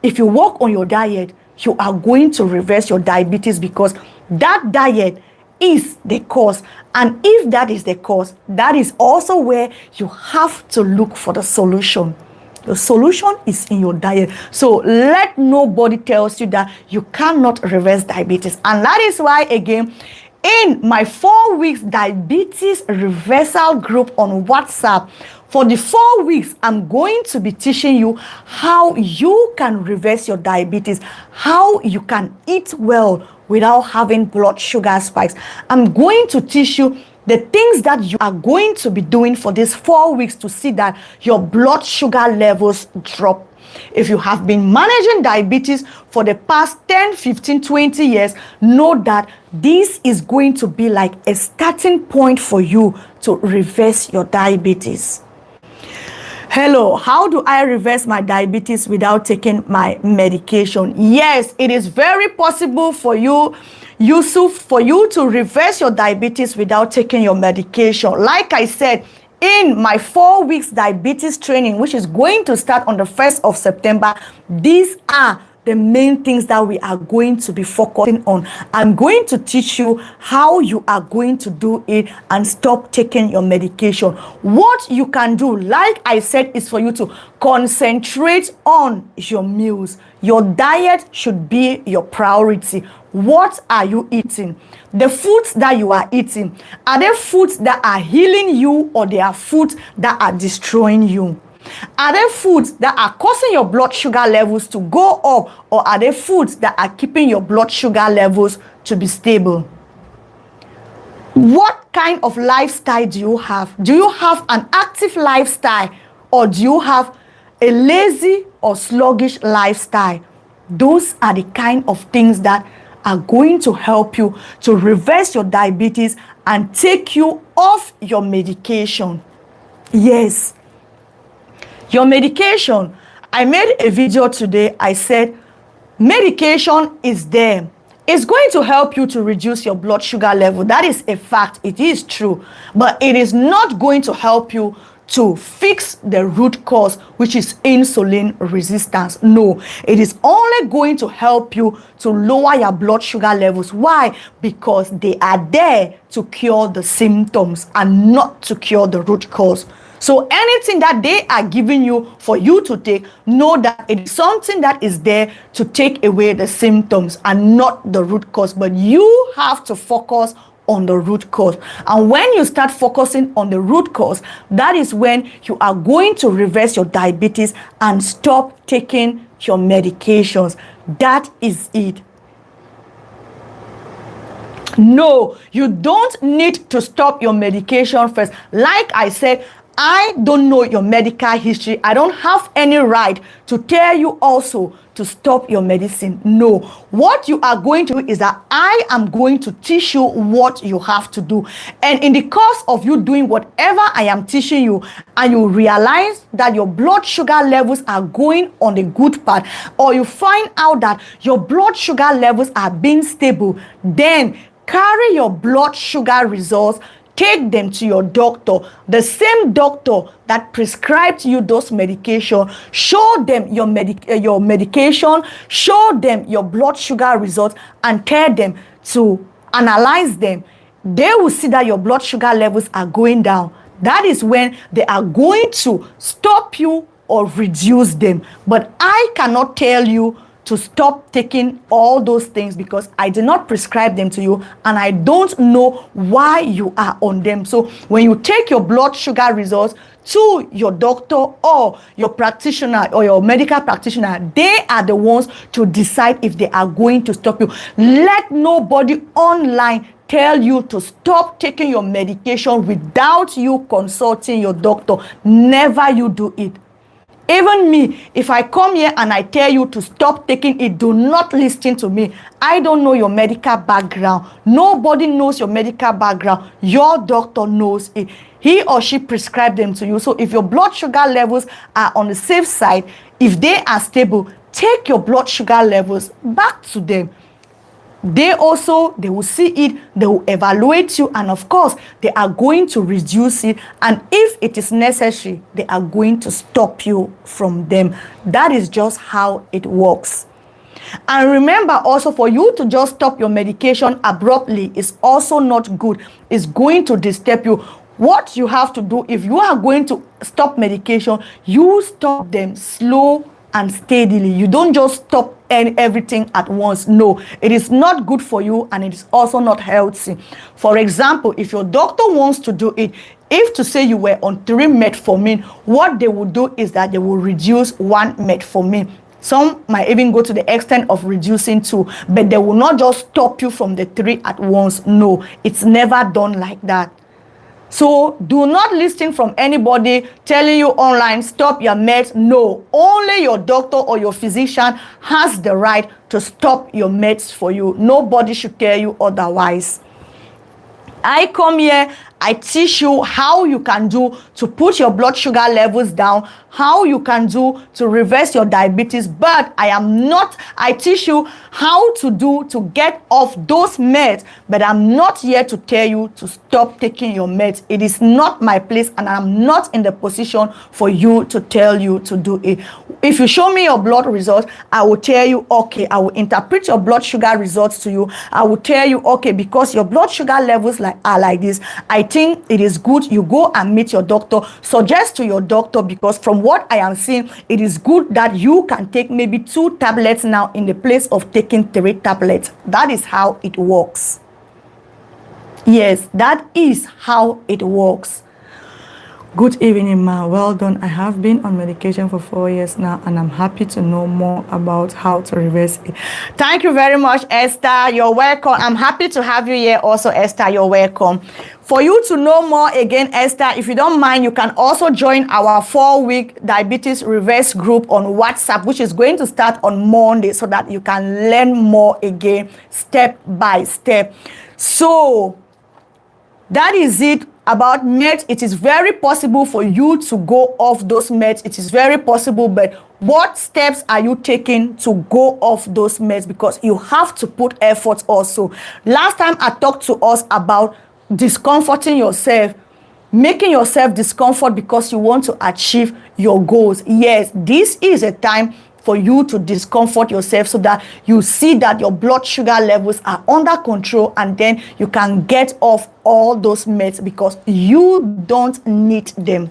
if you work on your diet, you are going to reverse your diabetes, because that diet is the cause. And if that is the cause, that is also where you have to look for the solution. The solution is in your diet. So let nobody tells you that you cannot reverse diabetes. And that is why, again, in my 4 weeks diabetes reversal group on WhatsApp, for the 4 weeks, I'm going to be teaching you how you can reverse your diabetes, how you can eat well without having blood sugar spikes. I'm going to teach you the things that you are going to be doing for these 4 weeks to see that your blood sugar levels drop. If you have been managing diabetes for the past 10, 15, 20 years, know that this is going to be like a starting point for you to reverse your diabetes. Hello, how do I reverse my diabetes without taking my medication? Yes, it is very possible for you, Yusuf, for you to reverse your diabetes without taking your medication. Like I said, in my 4 weeks diabetes training, which is going to start on the 1st of September, these are the main things that we are going to be focusing on. I'm going to teach you how you are going to do it and stop taking your medication. What you can do, like I said, is for you to concentrate on your meals. Your diet should be your priority. What are you eating? The foods that you are eating, are they foods that are healing you, or they are foods that are destroying you? Are there foods that are causing your blood sugar levels to go up, or are there foods that are keeping your blood sugar levels to be stable? What kind of lifestyle do you have? Do you have an active lifestyle, or do you have a lazy or sluggish lifestyle? Those are the kind of things that are going to help you to reverse your diabetes and take you off your medication. Yes. Your medication, I made a video today. I said, medication is there. It's going to help you to reduce your blood sugar level. That is a fact. It is true. But it is not going to help you to fix the root cause, which is insulin resistance. No, it is only going to help you to lower your blood sugar levels. Why? Because they are there to cure the symptoms and not to cure the root cause. So anything that they are giving you for you to take, know that it is something that is there to take away the symptoms and not the root cause. But you have to focus on the root cause. And when you start focusing on the root cause, that is when you are going to reverse your diabetes and stop taking your medications. That is it. No, you don't need to stop your medication first. Like I said, I don't know your medical history. I don't have any right to tell you also to stop your medicine. No. What you are going to do is that I am going to teach you what you have to do. And in the course of you doing whatever I am teaching you, and you realize that your blood sugar levels are going on the good path, or you find out that your blood sugar levels are being stable, then carry your blood sugar results take them to your doctor, the same doctor that prescribed you those medication. Show them your medication, show them your blood sugar results, and tell them to analyze them. They will see that your blood sugar levels are going down. That is when they are going to stop you or reduce them. But I cannot tell you to stop taking all those things because I did not prescribe them to you and I don't know why you are on them. So when you take your blood sugar results to your doctor or your practitioner or your medical practitioner, they are the ones to decide if they are going to stop you. Let nobody online tell you to stop taking your medication without you consulting your doctor. Never you do it. Even me, if I come here and I tell you to stop taking it, do not listen to me. I don't know your medical background. Nobody knows your medical background. Your doctor knows it. He or she prescribed them to you. So if your blood sugar levels are on the safe side, if they are stable, take your blood sugar levels back to them. They will see it, they will evaluate you, and of course, they are going to reduce it. And if it is necessary, they are going to stop you from them. That is just how it works. And remember also, for you to just stop your medication abruptly is also not good. It's going to disturb you. What you have to do, if you are going to stop medication, you stop them slow and steadily. You don't just stop everything at once. No, it is not good for you and it is also not healthy. For example, if your doctor wants to do it, if to say you were on 3 metformin, what they will do is that they will reduce 1 metformin. Some might even go to the extent of reducing 2, but they will not just stop you from the 3 at once. No, it's never done like that. So do not listen from anybody telling you online, stop your meds. No, only your doctor or your physician has the right to stop your meds for you. Nobody should tell you otherwise. I come here, I teach you how you can do to put your blood sugar levels down, how you can do to reverse your diabetes, but I teach you how to do to get off those meds, but I'm not here to tell you to stop taking your meds. It is not my place and I'm not in the position for you to tell you to do it. If you show me your blood results, I will tell you, okay, I will interpret your blood sugar results to you. I will tell you, okay, because your blood sugar levels are like this, I think it is good you go and meet your doctor. Suggest to your doctor, because from what I am seeing, it is good that you can take maybe 2 tablets now in the place of taking 3 tablets. That is how it works. Yes, that is how it works. Good evening, ma. Well done. I have been on medication for 4 years now, and I'm happy to know more about how to reverse it. Thank you very much, Esther. You're welcome. I'm happy to have you here also, Esther. You're welcome. For you to know more again, Esther, if you don't mind, you can also join our 4-week diabetes reverse group on WhatsApp, which is going to start on Monday, so that you can learn more again, step by step. So that is it about meds. It is very possible for you to go off those meds. It is very possible, but what steps are you taking to go off those meds? Because you have to put effort also. Last time I talked to us about discomforting yourself, making yourself discomfort because you want to achieve your goals. Yes, this is a time for you to discomfort yourself so that you see that your blood sugar levels are under control, and then you can get off all those meds because you don't need them.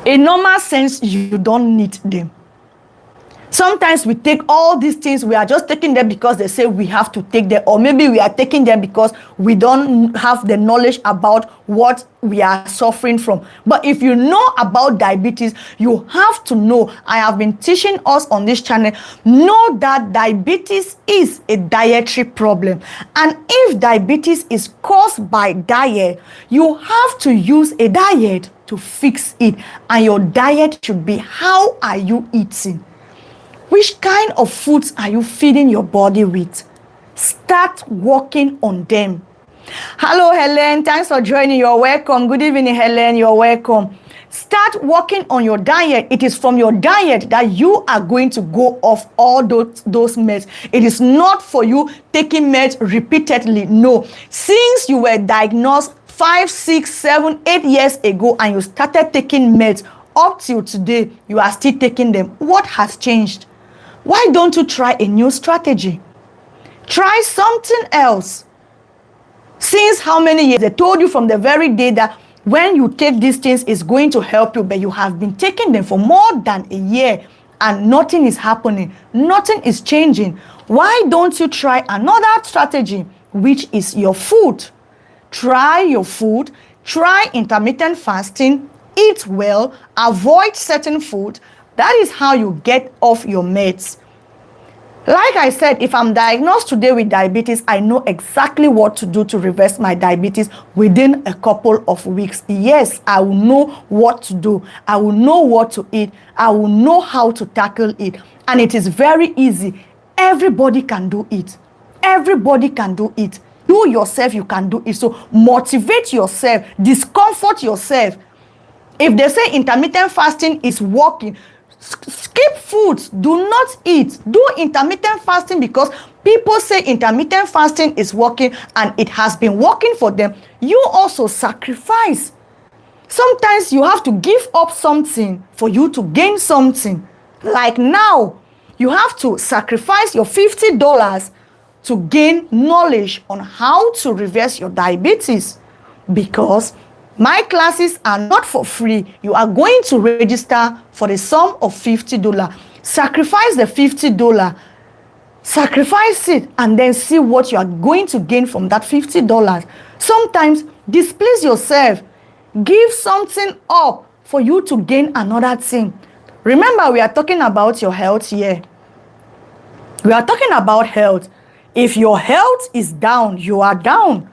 In normal sense, you don't need them. Sometimes we take all these things, we are just taking them because they say we have to take them, or maybe we are taking them because we don't have the knowledge about what we are suffering from. But if you know about diabetes, you have to know, I have been teaching us on this channel, know that diabetes is a dietary problem. And if diabetes is caused by diet, you have to use a diet to fix it. And your diet should be, how are you eating? Which kind of foods are you feeding your body with? Start working on them. Hello, Helen. Thanks for joining. You're welcome. Good evening, Helen. You're welcome. Start working on your diet. It is from your diet that you are going to go off all those meds. It is not for you taking meds repeatedly. No. Since you were diagnosed 5, 6, 7, 8 years ago and you started taking meds up till today, you are still taking them. What has changed? Why don't you try a new strategy? Try something else. Since how many years? They told you from the very day that when you take these things, it's going to help you, but you have been taking them for more than a year and nothing is happening. Nothing is changing. Why don't you try another strategy, which is your food? Try your food. Try intermittent fasting. Eat well. Avoid certain food. That is how you get off your meds. Like I said, if I'm diagnosed today with diabetes, I know exactly what to do to reverse my diabetes within a couple of weeks. Yes, I will know what to do. I will know what to eat. I will know how to tackle it. And it is very easy. Everybody can do it. Everybody can do it. You yourself, you can do it. So motivate yourself. Discomfort yourself. If they say intermittent fasting is working, skip foods. Do not eat. Do intermittent fasting because people say intermittent fasting is working and it has been working for them. You also sacrifice. Sometimes you have to give up something for you to gain something. Like now, you have to sacrifice your $50 to gain knowledge on how to reverse your diabetes, because my classes are not for free. You are going to register for the sum of $50. Sacrifice the $50. Sacrifice it and then see what you are going to gain from that $50. Sometimes displease yourself. Give something up for you to gain another thing. Remember, we are talking about your health here. We are talking about health. If your health is down, you are down.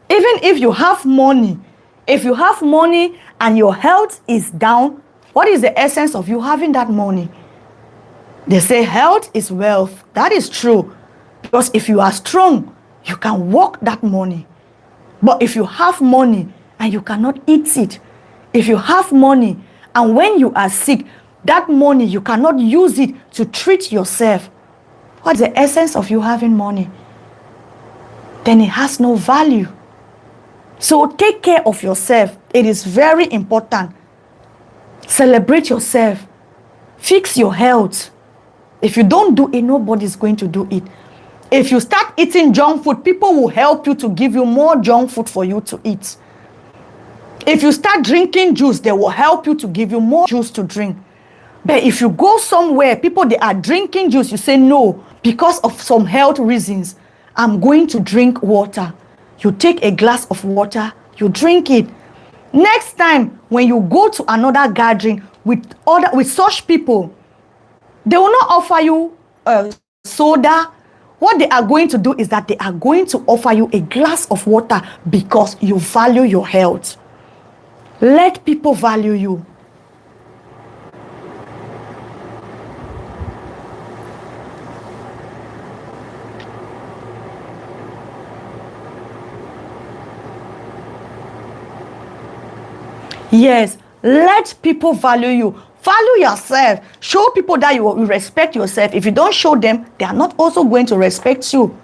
Even if you have money, if you have money and your health is down, what is the essence of you having that money? They say health is wealth. That is true. Because if you are strong, you can work that money. But if you have money and you cannot eat it, if you have money and when you are sick, that money, you cannot use it to treat yourself, what's the essence of you having money? Then it has no value. So take care of yourself. It is very important. Celebrate yourself. Fix your health. If you don't do it, nobody's going to do it. If you start eating junk food, people will help you to give you more junk food for you to eat. If you start drinking juice, they will help you to give you more juice to drink. But if you go somewhere, people, they are drinking juice, you say, no, because of some health reasons, I'm going to drink water. You take a glass of water, you drink it. Next time, when you go to another gathering with such people, they will not offer you soda. What they are going to do is that they are going to offer you a glass of water because you value your health. Let people value you. Yes, let people value you. Value yourself. Show people that you respect yourself. If you don't show them, they are not also going to respect you.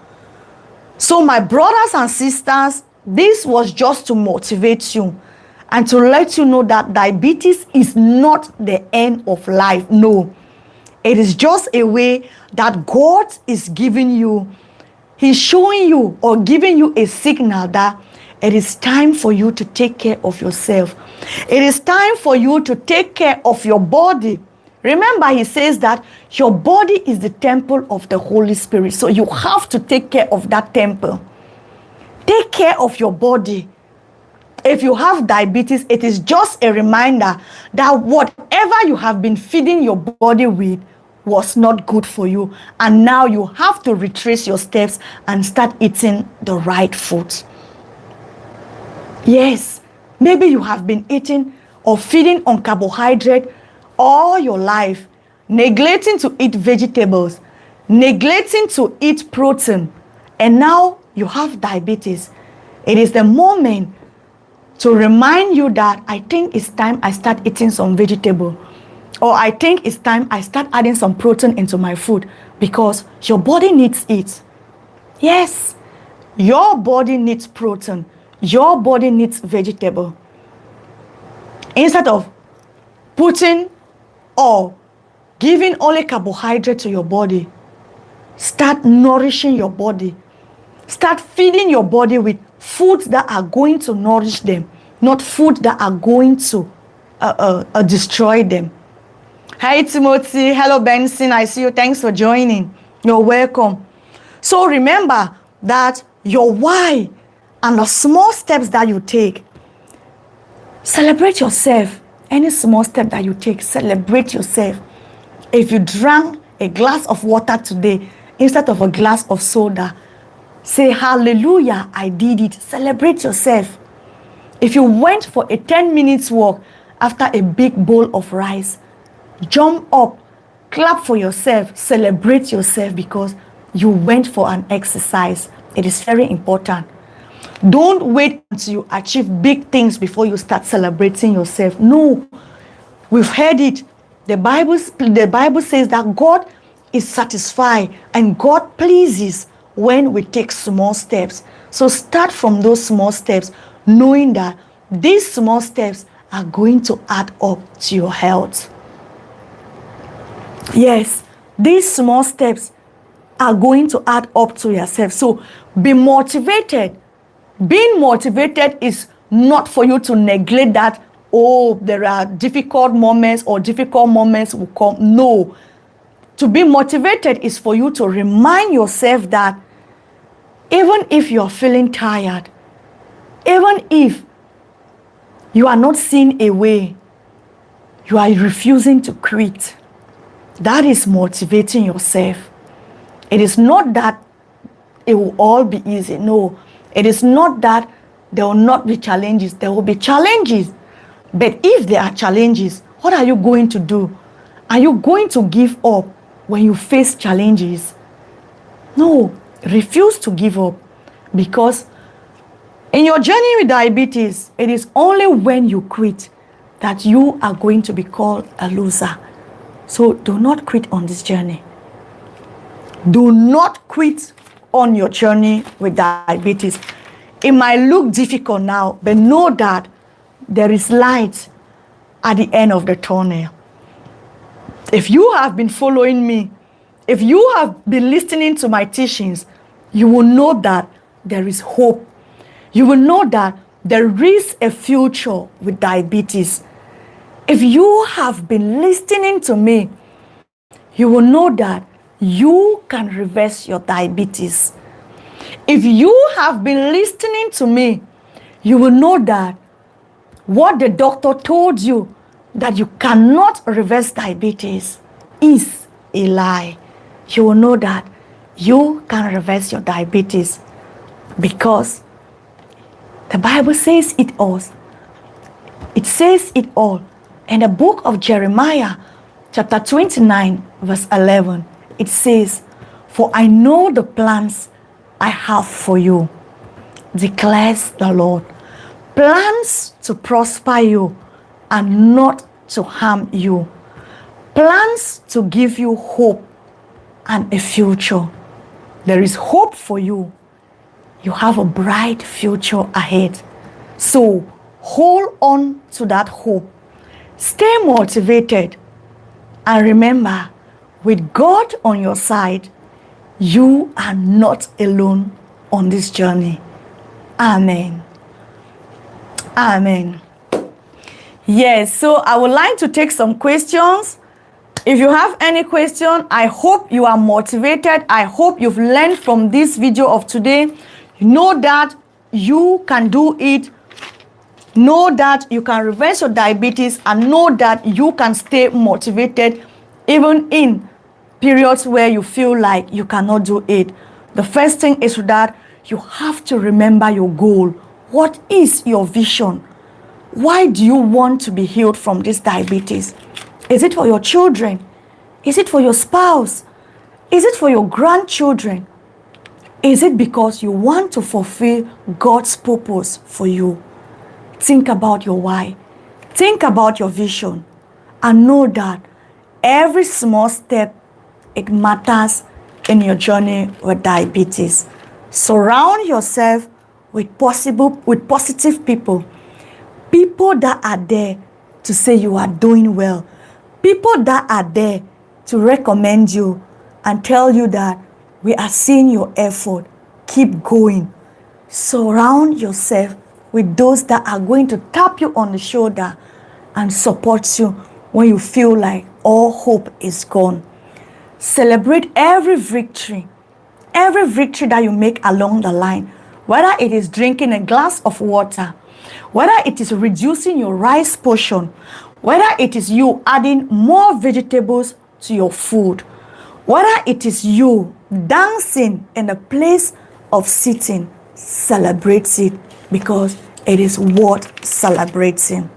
So my brothers and sisters, this was just to motivate you and to let you know that diabetes is not the end of life. No, it is just a way that God is giving you. He's showing you or giving you a signal that it is time for you to take care of yourself. It is time for you to take care of your body. Remember, he says that your body is the temple of the Holy Spirit. So you have to take care of that temple. Take care of your body. If you have diabetes, it is just a reminder that whatever you have been feeding your body with was not good for you. And now you have to retrace your steps and start eating the right foods. Yes, maybe you have been eating or feeding on carbohydrate all your life, neglecting to eat vegetables, neglecting to eat protein, and now you have diabetes. It is the moment to remind you that I think it's time I start eating some vegetable, or I think it's time I start adding some protein into my food, because your body needs it. Yes, your body needs protein. Your body needs vegetable. Instead of putting or giving only carbohydrate to your body, start nourishing your body. Start feeding your body with foods that are going to nourish them, not food that are going to destroy them. Hi Timothy, hello Benson, I see you, thanks for joining. You're welcome. So remember that your why and the small steps that you take, celebrate yourself. Any small step that you take, celebrate yourself. If you drank a glass of water today instead of a glass of soda, say hallelujah, I did it. Celebrate yourself. If you went for a 10 minutes walk after a big bowl of rice, jump up, clap for yourself, celebrate yourself because you went for an exercise. It is very important. Don't wait until you achieve big things before you start celebrating yourself. No, we've heard it. The Bible says that God is satisfied and God pleases when we take small steps. So start from those small steps, knowing that these small steps are going to add up to your health. Yes, these small steps are going to add up to yourself. So be motivated. Being motivated is not for you to neglect that, oh, there are difficult moments or difficult moments will come. No. To be motivated is for you to remind yourself that even if you're feeling tired, even if you are not seeing a way, you are refusing to quit. That is motivating yourself. It is not that it will all be easy. No. It is not that there will not be challenges. There will be challenges. But if there are challenges, what are you going to do? Are you going to give up when you face challenges? No. Refuse to give up, because in your journey with diabetes, it is only when you quit that you are going to be called a loser. So do not quit on this journey. Do not quit on your journey with diabetes. It might look difficult now, but know that there is light at the end of the tunnel. If you have been following me, if you have been listening to my teachings, you will know that there is hope. You will know that there is a future with diabetes. If you have been listening to me, you will know that you can reverse your diabetes. If you have been listening to me, you will know that what the doctor told you, that you cannot reverse diabetes, is a lie. You will know that you can reverse your diabetes, because the Bible says it all. It says it all. In the book of Jeremiah, chapter 29, verse 11, it says, "For I know the plans I have for you, declares the Lord. Plans to prosper you and not to harm you. Plans to give you hope and a future." There is hope for you. You have a bright future ahead. So hold on to that hope. Stay motivated. And remember, with God on your side, you are not alone on this journey. Amen. Amen. Yes, so I would like to take some questions. If you have any question, I hope you are motivated. I hope you've learned from this video of today. Know that you can do it. Know that you can reverse your diabetes, and know that you can stay motivated even in periods where you feel like you cannot do it. The first thing is that you have to remember your goal. What is your vision? Why do you want to be healed from this diabetes? Is it for your children? Is it for your spouse? Is it for your grandchildren? Is it because you want to fulfill God's purpose for you? think about your why. Think about your vision and know that every small step, it matters in your journey with diabetes. Surround yourself with positive people that are there to say you are doing well, people that are there to recommend you and tell you that we are seeing your effort, keep going. Surround yourself with those that are going to tap you on the shoulder and support you when you feel like all hope is gone. Celebrate every victory that you make along the line, whether it is drinking a glass of water, whether it is reducing your rice portion, whether it is you adding more vegetables to your food, whether it is you dancing in a place of sitting. Celebrate it because it is worth celebrating.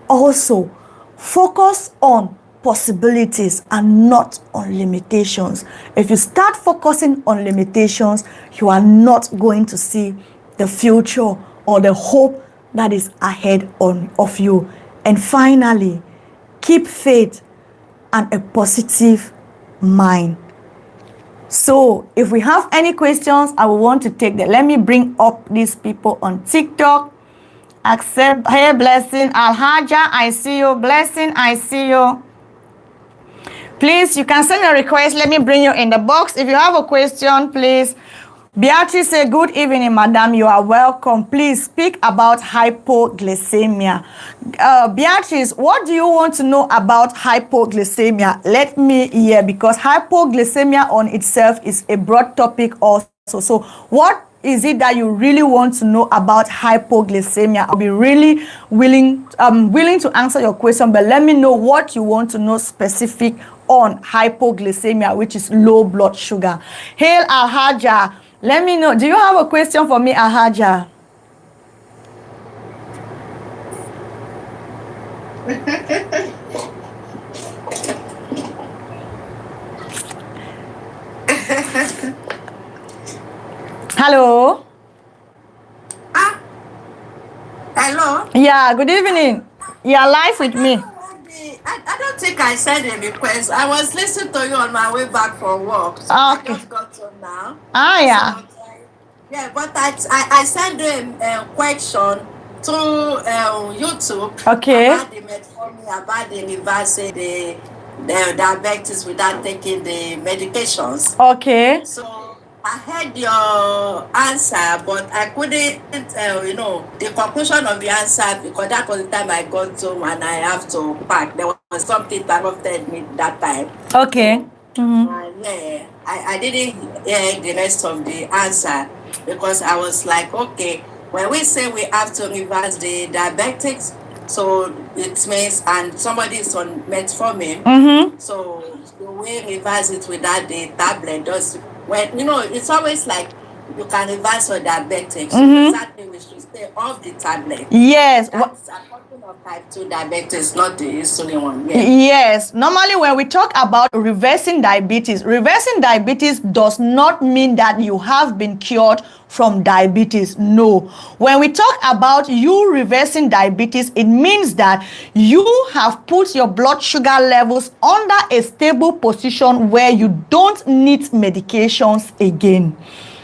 Also, focus on possibilities and not on limitations. If you start focusing on limitations, you are not going to see the future or the hope that is ahead of you. And finally, keep faith and a positive mind. So if we have any questions, I will want to take them. Let me bring up these people on TikTok. Accept. Hey, Blessing. Alhaja, I see you. Blessing, I see you. Please, you can send a request. Let me bring you in the box. If you have a question, please. Beatrice say, good evening, madam. You are welcome. Please speak about hypoglycemia. Beatrice, what do you want to know about hypoglycemia? Let me hear, because hypoglycemia on itself is a broad topic also. So what is it that you really want to know about hypoglycemia? I'll be really willing to answer your question, but let me know what you want to know specific on hypoglycemia, which is low blood sugar. Hail Alhaja. Let me know. Do you have a question for me, Alhaja? Hello? Hello? Yeah, good evening. You are live with me. I don't think I sent a request. I was listening to you on my way back from work. So Okay. I just got home now. Yeah. So, but I sent you a question to YouTube. Okay. About the metformin, about the reversing the diabetes without taking the medications. Okay. So I heard your answer, but I couldn't, the conclusion of the answer, because that was the time I got home and I have to pack. There was something that interrupted me that time. Okay. And I didn't hear the rest of the answer because I was like, okay, when we say we have to reverse the diabetics, so it means, and somebody is on metformin, so we reverse it without the tablet. When it's always like you can reverse your diabetics. Exactly, we should stay off the tablet. Yes. That's according of type 2 diabetes, not the insulin one. Yes. Normally, when we talk about reversing diabetes does not mean that you have been cured from diabetes. No. When we talk about you reversing diabetes, it means that you have put your blood sugar levels under a stable position where you don't need medications again.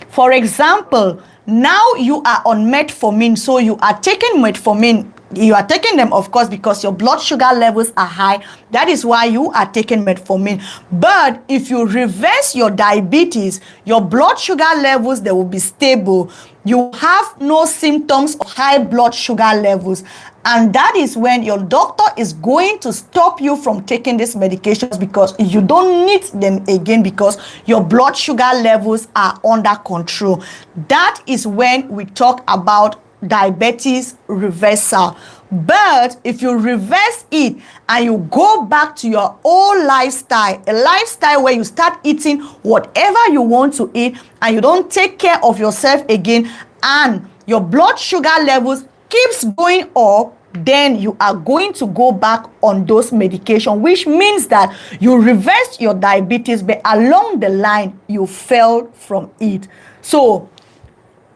For example, now you are on metformin, so you are taking metformin. You are taking them, of course, because your blood sugar levels are high. That is why you are taking metformin. But if you reverse your diabetes, your blood sugar levels, they will be stable. You have no symptoms of high blood sugar levels. And that is when your doctor is going to stop you from taking these medications because you don't need them again because your blood sugar levels are under control. That is when we talk about diabetes reversal. But if you reverse it and you go back to your old lifestyle, a lifestyle where you start eating whatever you want to eat and you don't take care of yourself again and your blood sugar levels keeps going up, then you are going to go back on those medications, which means that you reversed your diabetes, but along the line you fell from it. So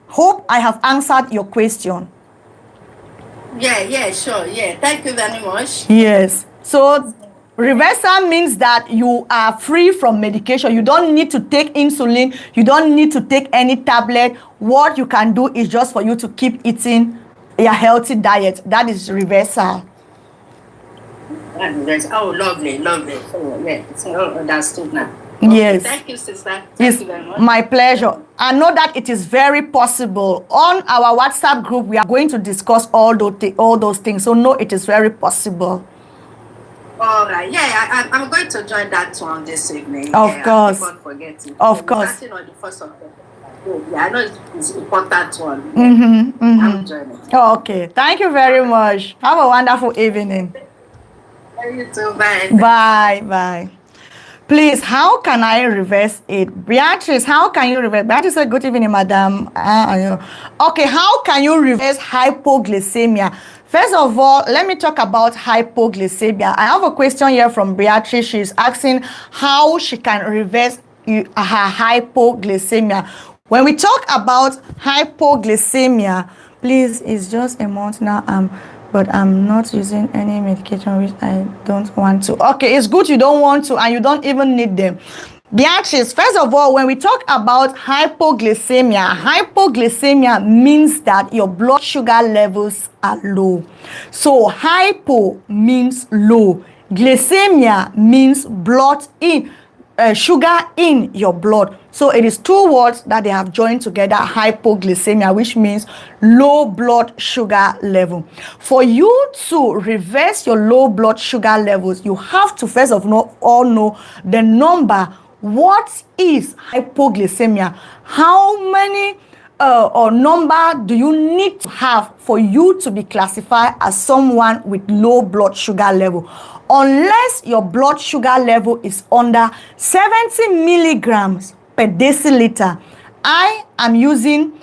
hope I have answered your question. Yeah, sure. Yeah. Thank you very much. Yes. So reversal means that you are free from medication. You don't need to take insulin. You don't need to take any tablet. What you can do is just for you to keep eating a healthy diet. That is reversal. Oh, lovely, lovely. Oh, yeah. So understood now. Yes. Thank you, sister. Thank It's you very much. my pleasure. I know that it is very possible. On our WhatsApp group, we are going to discuss all those things. So no, it is very possible. All right. Yeah, I'm going to join that one this evening. Of course. I keep on forgetting. Of course. Starting on the 1st of February. Yeah, I know it's an important one. Mm-hmm. I'll join it. Okay. Thank you very much. Have a wonderful evening. You too. Bye. Bye. Bye. Please, how can I reverse it? Beatrice, how can you reverse? Beatrice said, good evening, madam. Okay, how can you reverse hypoglycemia? First of all, let me talk about hypoglycemia. I have a question here from Beatrice. She's asking how she can reverse her hypoglycemia. When we talk about hypoglycemia, please, it's just a month now. But I'm not using any medication which I don't want to. Okay, it's good you don't want to and you don't even need them. Beatrice, first of all, when we talk about hypoglycemia means that your blood sugar levels are low. So hypo means low. Glycemia means sugar in your blood. So it is two words that they have joined together, hypoglycemia, which means low blood sugar level. For you to reverse your low blood sugar levels, you have to first of all know the number. What is hypoglycemia? How many or number do you need to have for you to be classified as someone with low blood sugar level? Unless your blood sugar level is under 70 milligrams per deciliter. I am using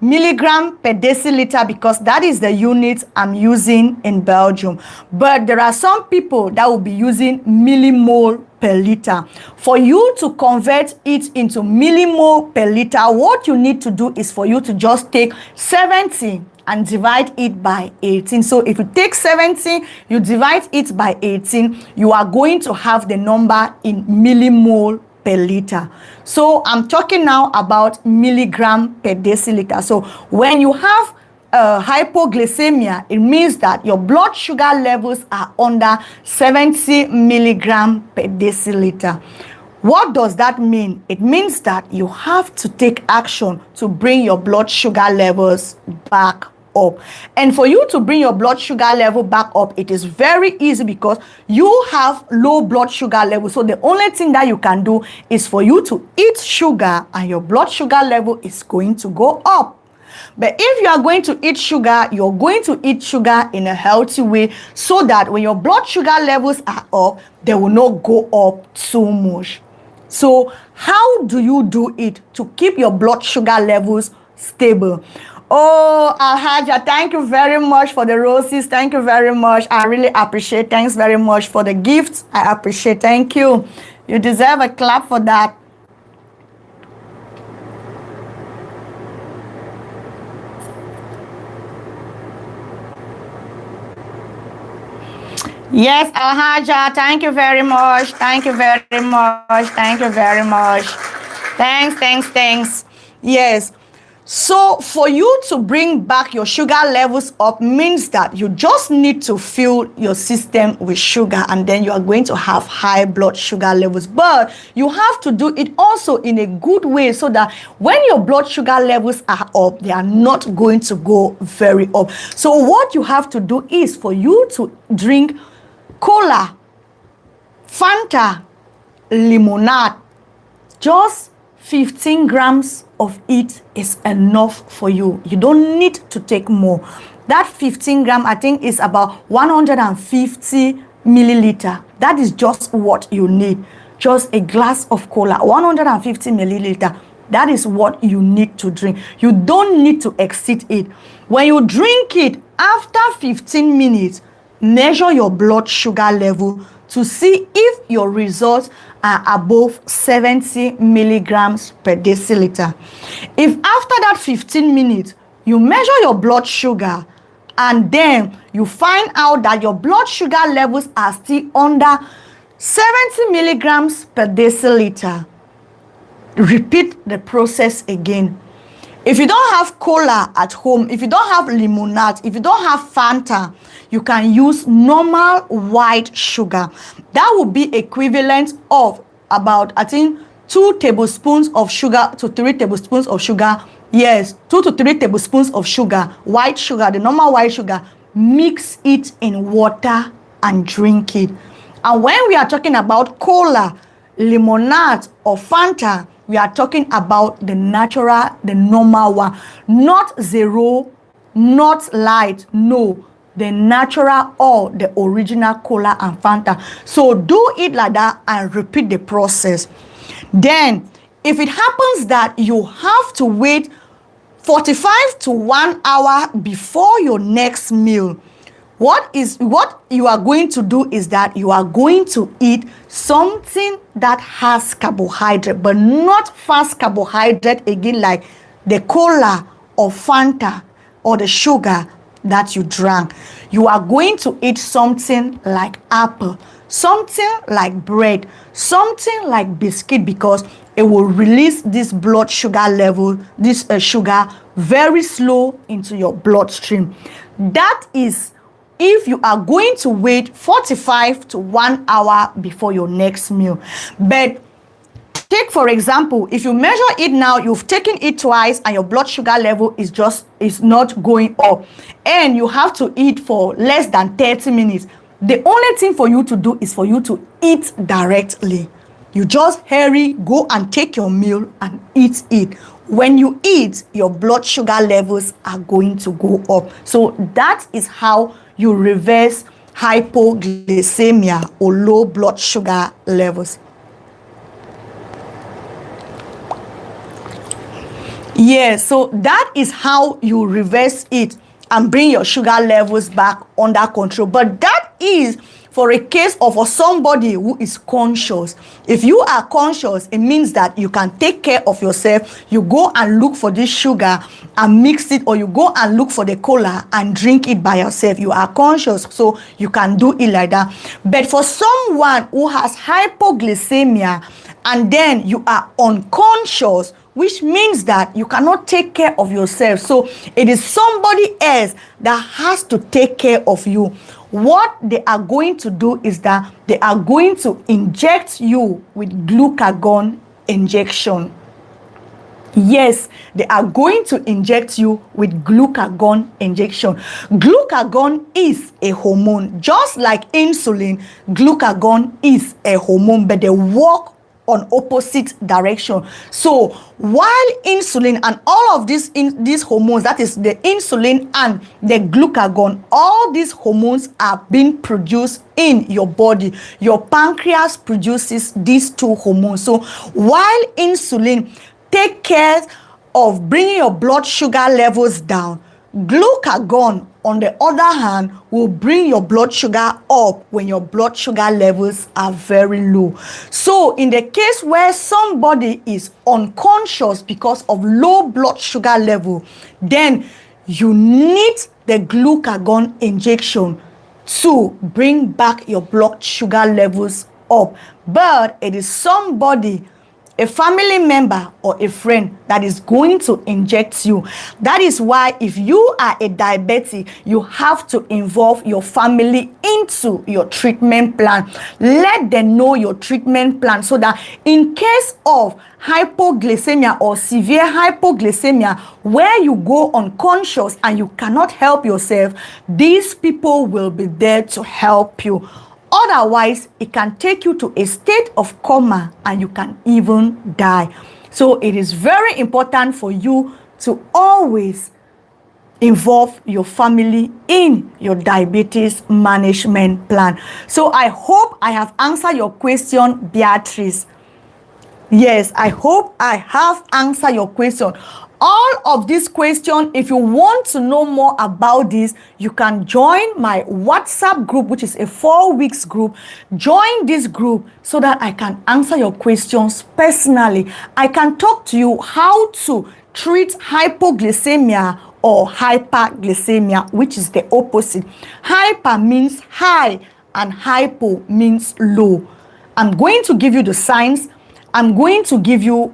milligram per deciliter because that is the unit I'm using in Belgium. But there are some people that will be using millimole per liter. For you to convert it into millimole per liter, what you need to do is for you to just take 70 and divide it by 18. So if you take 70, you divide it by 18, you are going to have the number in millimole per liter. So I'm talking now about milligram per deciliter. So when you have hypoglycemia, it means that your blood sugar levels are under 70 milligram per deciliter. What does that mean? It means that you have to take action to bring your blood sugar levels back up. And for you to bring your blood sugar level back up, it is very easy because you have low blood sugar level. So the only thing that you can do is for you to eat sugar and your blood sugar level is going to go up. But if you are going to eat sugar, you're going to eat sugar in a healthy way so that when your blood sugar levels are up, they will not go up too much. So how do you do it to keep your blood sugar levels stable? Oh, Alhaja, thank you very much for the roses. Thank you very much. I really appreciate. Thanks very much for the gifts. I appreciate. Thank you. You deserve a clap for that. Yes, Alhaja, thank you very much. Thank you very much. Thank you very much. Thanks. Yes. So for you to bring back your sugar levels up means that you just need to fill your system with sugar and then you are going to have high blood sugar levels. But you have to do it also in a good way so that when your blood sugar levels are up, they are not going to go very up. So what you have to do is for you to drink cola, Fanta, lemonade, just 15 grams of it is enough for you. You don't need to take more. That 15 gram, I think, is about 150 milliliter. That is just what you need. Just a glass of cola, 150 milliliter. That is what you need to drink. You don't need to exceed it. When you drink it, after 15 minutes, measure your blood sugar level to see if your results are above 70 milligrams per deciliter. If after that 15 minutes, you measure your blood sugar and then you find out that your blood sugar levels are still under 70 milligrams per deciliter, repeat the process again. If you don't have cola at home, if you don't have limonade, if you don't have Fanta, you can use normal white sugar. That would be equivalent of about, I think, 2 tablespoons of sugar to 3 tablespoons of sugar. Yes, 2 to 3 tablespoons of sugar, white sugar, the normal white sugar. Mix it in water and drink it. And when we are talking about cola, limonade, or Fanta, we are talking about the natural, the normal one, not zero, not light, no, the natural or the original cola and Fanta. So do it like that and repeat the process. Then, if it happens that you have to wait 45 to 1 hour before your next meal, what you are going to do is that you are going to eat something that has carbohydrate, but not fast carbohydrate again, like the cola or Fanta or the sugar that you drank. You are going to eat something like apple, something like bread, something like biscuit, because it will release this blood sugar level, this sugar very slow into your bloodstream. That is if you are going to wait 45 to 1 hour before your next meal. But take, for example, if you measure it now, you've taken it twice and your blood sugar level is not going up, and you have to eat for less than 30 minutes. The only thing for you to do is for you to eat directly. You just hurry, go and take your meal and eat it. When you eat, your blood sugar levels are going to go up. So that is how you reverse hypoglycemia or low blood sugar levels. Yeah, so that is how you reverse it and bring your sugar levels back under control. But that is for a case of somebody who is conscious. If you are conscious, it means that you can take care of yourself. You go and look for this sugar and mix it, or you go and look for the cola and drink it by yourself. You are conscious, so you can do it like that. But for someone who has hypoglycemia and then you are unconscious, which means that you cannot take care of yourself, so it is somebody else that has to take care of you. What they are going to do is that they are going to inject you with glucagon injection. Yes, they are going to inject you with glucagon injection. Glucagon is a hormone. Just like insulin, glucagon is a hormone, but they work on opposite direction. So while insulin and all of these hormones, that is the insulin and the glucagon, all these hormones are being produced in your body. Your pancreas produces these two hormones. So while insulin take care of bringing your blood sugar levels down, glucagon, on the other hand, will bring your blood sugar up when your blood sugar levels are very low. So in the case where somebody is unconscious because of low blood sugar level, then you need the glucagon injection to bring back your blood sugar levels up. But it is somebody, a family member or a friend, that is going to inject you. That is why if you are a diabetic, you have to involve your family into your treatment plan. Let them know your treatment plan so that in case of hypoglycemia or severe hypoglycemia where you go unconscious and you cannot help yourself, these people will be there to help you. Otherwise, it can take you to a state of coma and you can even die. So it is very important for you to always involve your family in your diabetes management plan. So I hope I have answered your question, Beatrice. Yes, I hope I have answered your question. All of these questions, if you want to know more about this, you can join my WhatsApp group, which is a 4-week group. Join this group so that I can answer your questions personally. I can talk to you how to treat hypoglycemia or hyperglycemia, which is the opposite. Hyper means high and hypo means low. I'm going to give you the signs. I'm going to give you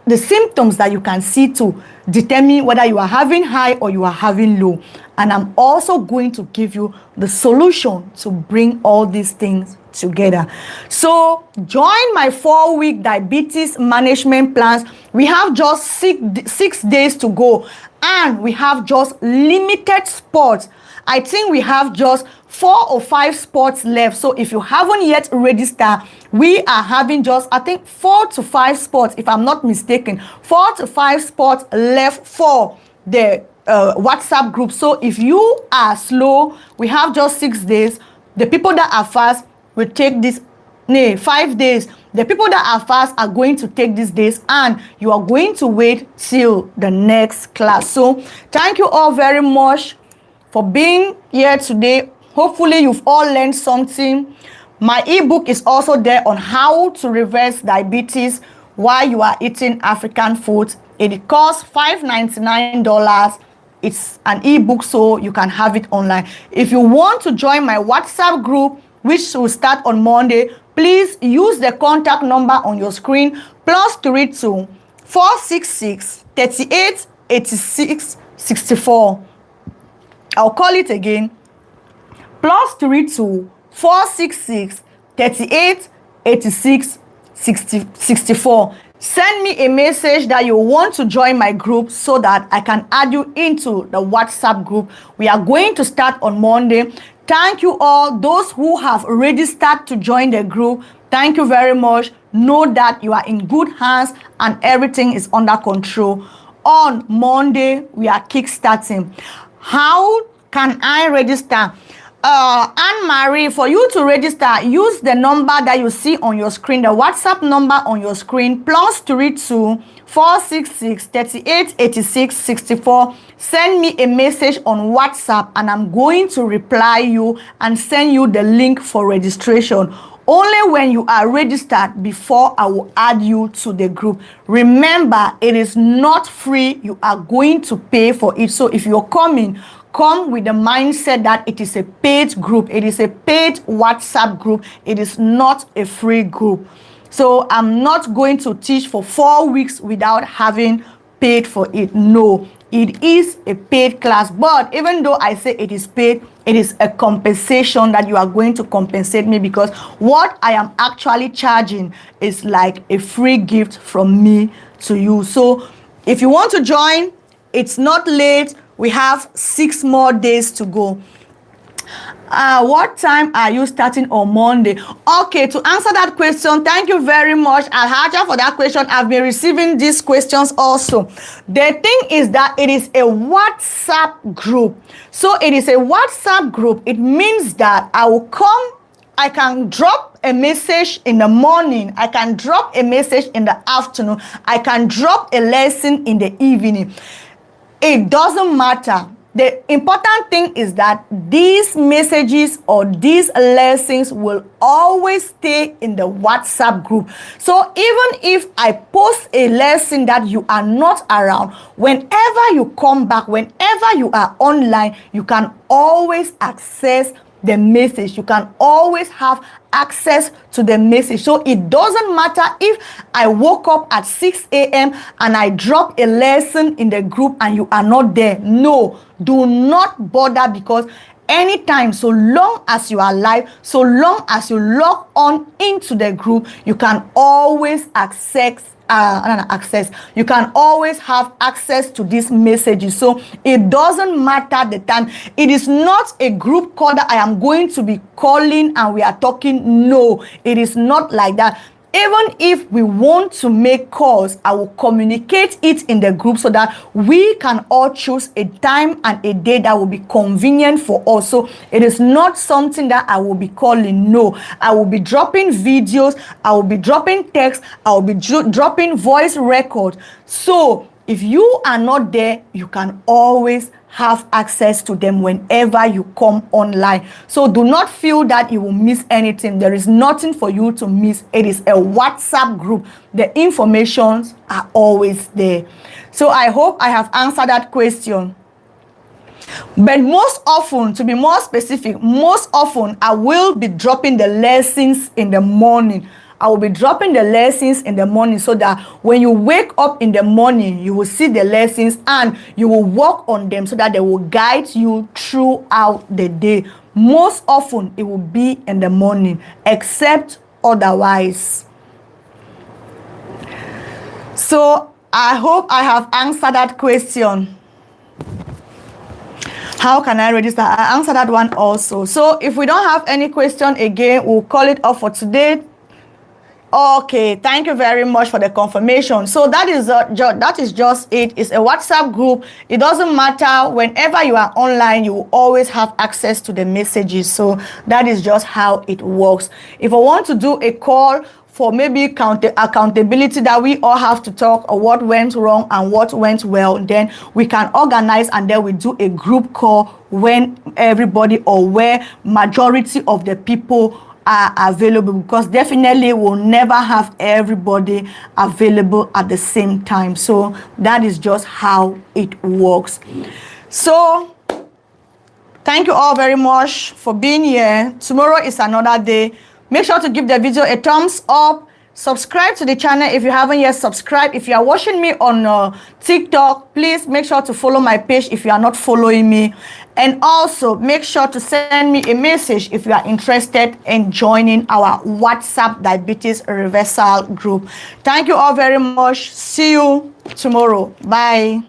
the symptoms that you can see to determine whether you are having high or you are having low. And I'm also going to give you the solution to bring all these things together. So join my 4-week diabetes management plans. We have just 6 days to go, and we have just limited spots. I think we have just 4 or 5 spots left. So if you haven't yet registered, we are having just, I think, 4 to 5 spots, if I'm not mistaken, 4 to 5 spots left for the WhatsApp group. So if you are slow, we have just 6 days. The people that are fast will take this 5 days. The people that are fast are going to take these days, and you are going to wait till the next class. So thank you all very much for being here today. Hopefully you've all learned something. My ebook is also there on how to reverse diabetes while you are eating African food. It costs $5.99. It's an ebook, so you can have it online. If you want to join my WhatsApp group, which will start on Monday, please use the contact number on your screen, +32 466 38 86 64. I'll call it again, +32 466 38 86 64. Send me a message that you want to join my group so that I can add you into the WhatsApp group. We are going to start on Monday. Thank you all. Those who have registered to join the group, thank you very much. Know that you are in good hands and everything is under control. On Monday, we are kickstarting. How can I register? Anne-Marie, for you to register, use the number that you see on your screen, the WhatsApp number on your screen, +32 466 38 86 64. Send me a message on WhatsApp and I'm going to reply you and send you the link for registration. Only when you are registered before I will add you to the group. Remember, it is not free. You are going to pay for it. So if you're coming, come with the mindset that it is a paid group. It is a paid WhatsApp group. It is not a free group. So I'm not going to teach for 4 weeks without having paid for it. No, it is a paid class. But even though I say it is paid, it is a compensation that you are going to compensate me, because what I am actually charging is like a free gift from me to you. So if you want to join, it's not late. We have 6 more days to go. What time are you starting on Monday? Okay, to answer that question, thank you very much, Alhaja, for that question. I've been receiving these questions also. The thing is that it is a WhatsApp group. So it is a WhatsApp group. It means that I will come, I can drop a message in the morning, I can drop a message in the afternoon, I can drop a lesson in the evening. It doesn't matter. The important thing is that these messages or these lessons will always stay in the WhatsApp group. So even if I post a lesson that you are not around, whenever you come back, whenever you are online, you can always access the message. You can always have access to the message. So it doesn't matter if I woke up at 6 a.m. and I drop a lesson in the group and you are not there. No, do not bother, because anytime, so long as you are live, so long as you log on into the group, you can always you can always have access to these messages. So it doesn't matter the time. It is not a group call that I am going to be calling and we are talking. No, it is not like that. Even if we want to make calls, I will communicate it in the group so that we can all choose a time and a day that will be convenient for us. So it is not something that I will be calling. No, I will be dropping videos, I will be dropping text, I will be dropping voice record. So if you are not there, you can always have access to them whenever you come online. So do not feel that you will miss anything. There is nothing for you to miss. It is a WhatsApp group. The informations are always there. So I hope I have answered that question. But most often, to be more specific, most often I will be dropping the lessons in the morning. I will be dropping the lessons in the morning so that when you wake up in the morning, you will see the lessons and you will work on them so that they will guide you throughout the day. Most often, it will be in the morning, except otherwise. So I hope I have answered that question. How can I register? I answered that one also. So if we don't have any question again, we'll call it off for today. Okay, thank you very much for the confirmation. So that is just it. It's a WhatsApp group. It doesn't matter. Whenever you are online, you will always have access to the messages. So that is just how it works. If I want to do a call for maybe accountability, that we all have to talk or what went wrong and what went well, then we can organize and then we do a group call when everybody or where majority of the people are available, because definitely we'll never have everybody available at the same time. So that is just how it works. So thank you all very much for being here. Tomorrow is another day. Make sure to give the video a thumbs up. Subscribe to the channel if you haven't yet subscribed. If you are watching me on TikTok, please make sure to follow my page if you are not following me. And also make sure to send me a message if you are interested in joining our WhatsApp Diabetes Reversal group. Thank you all very much. See you tomorrow. Bye.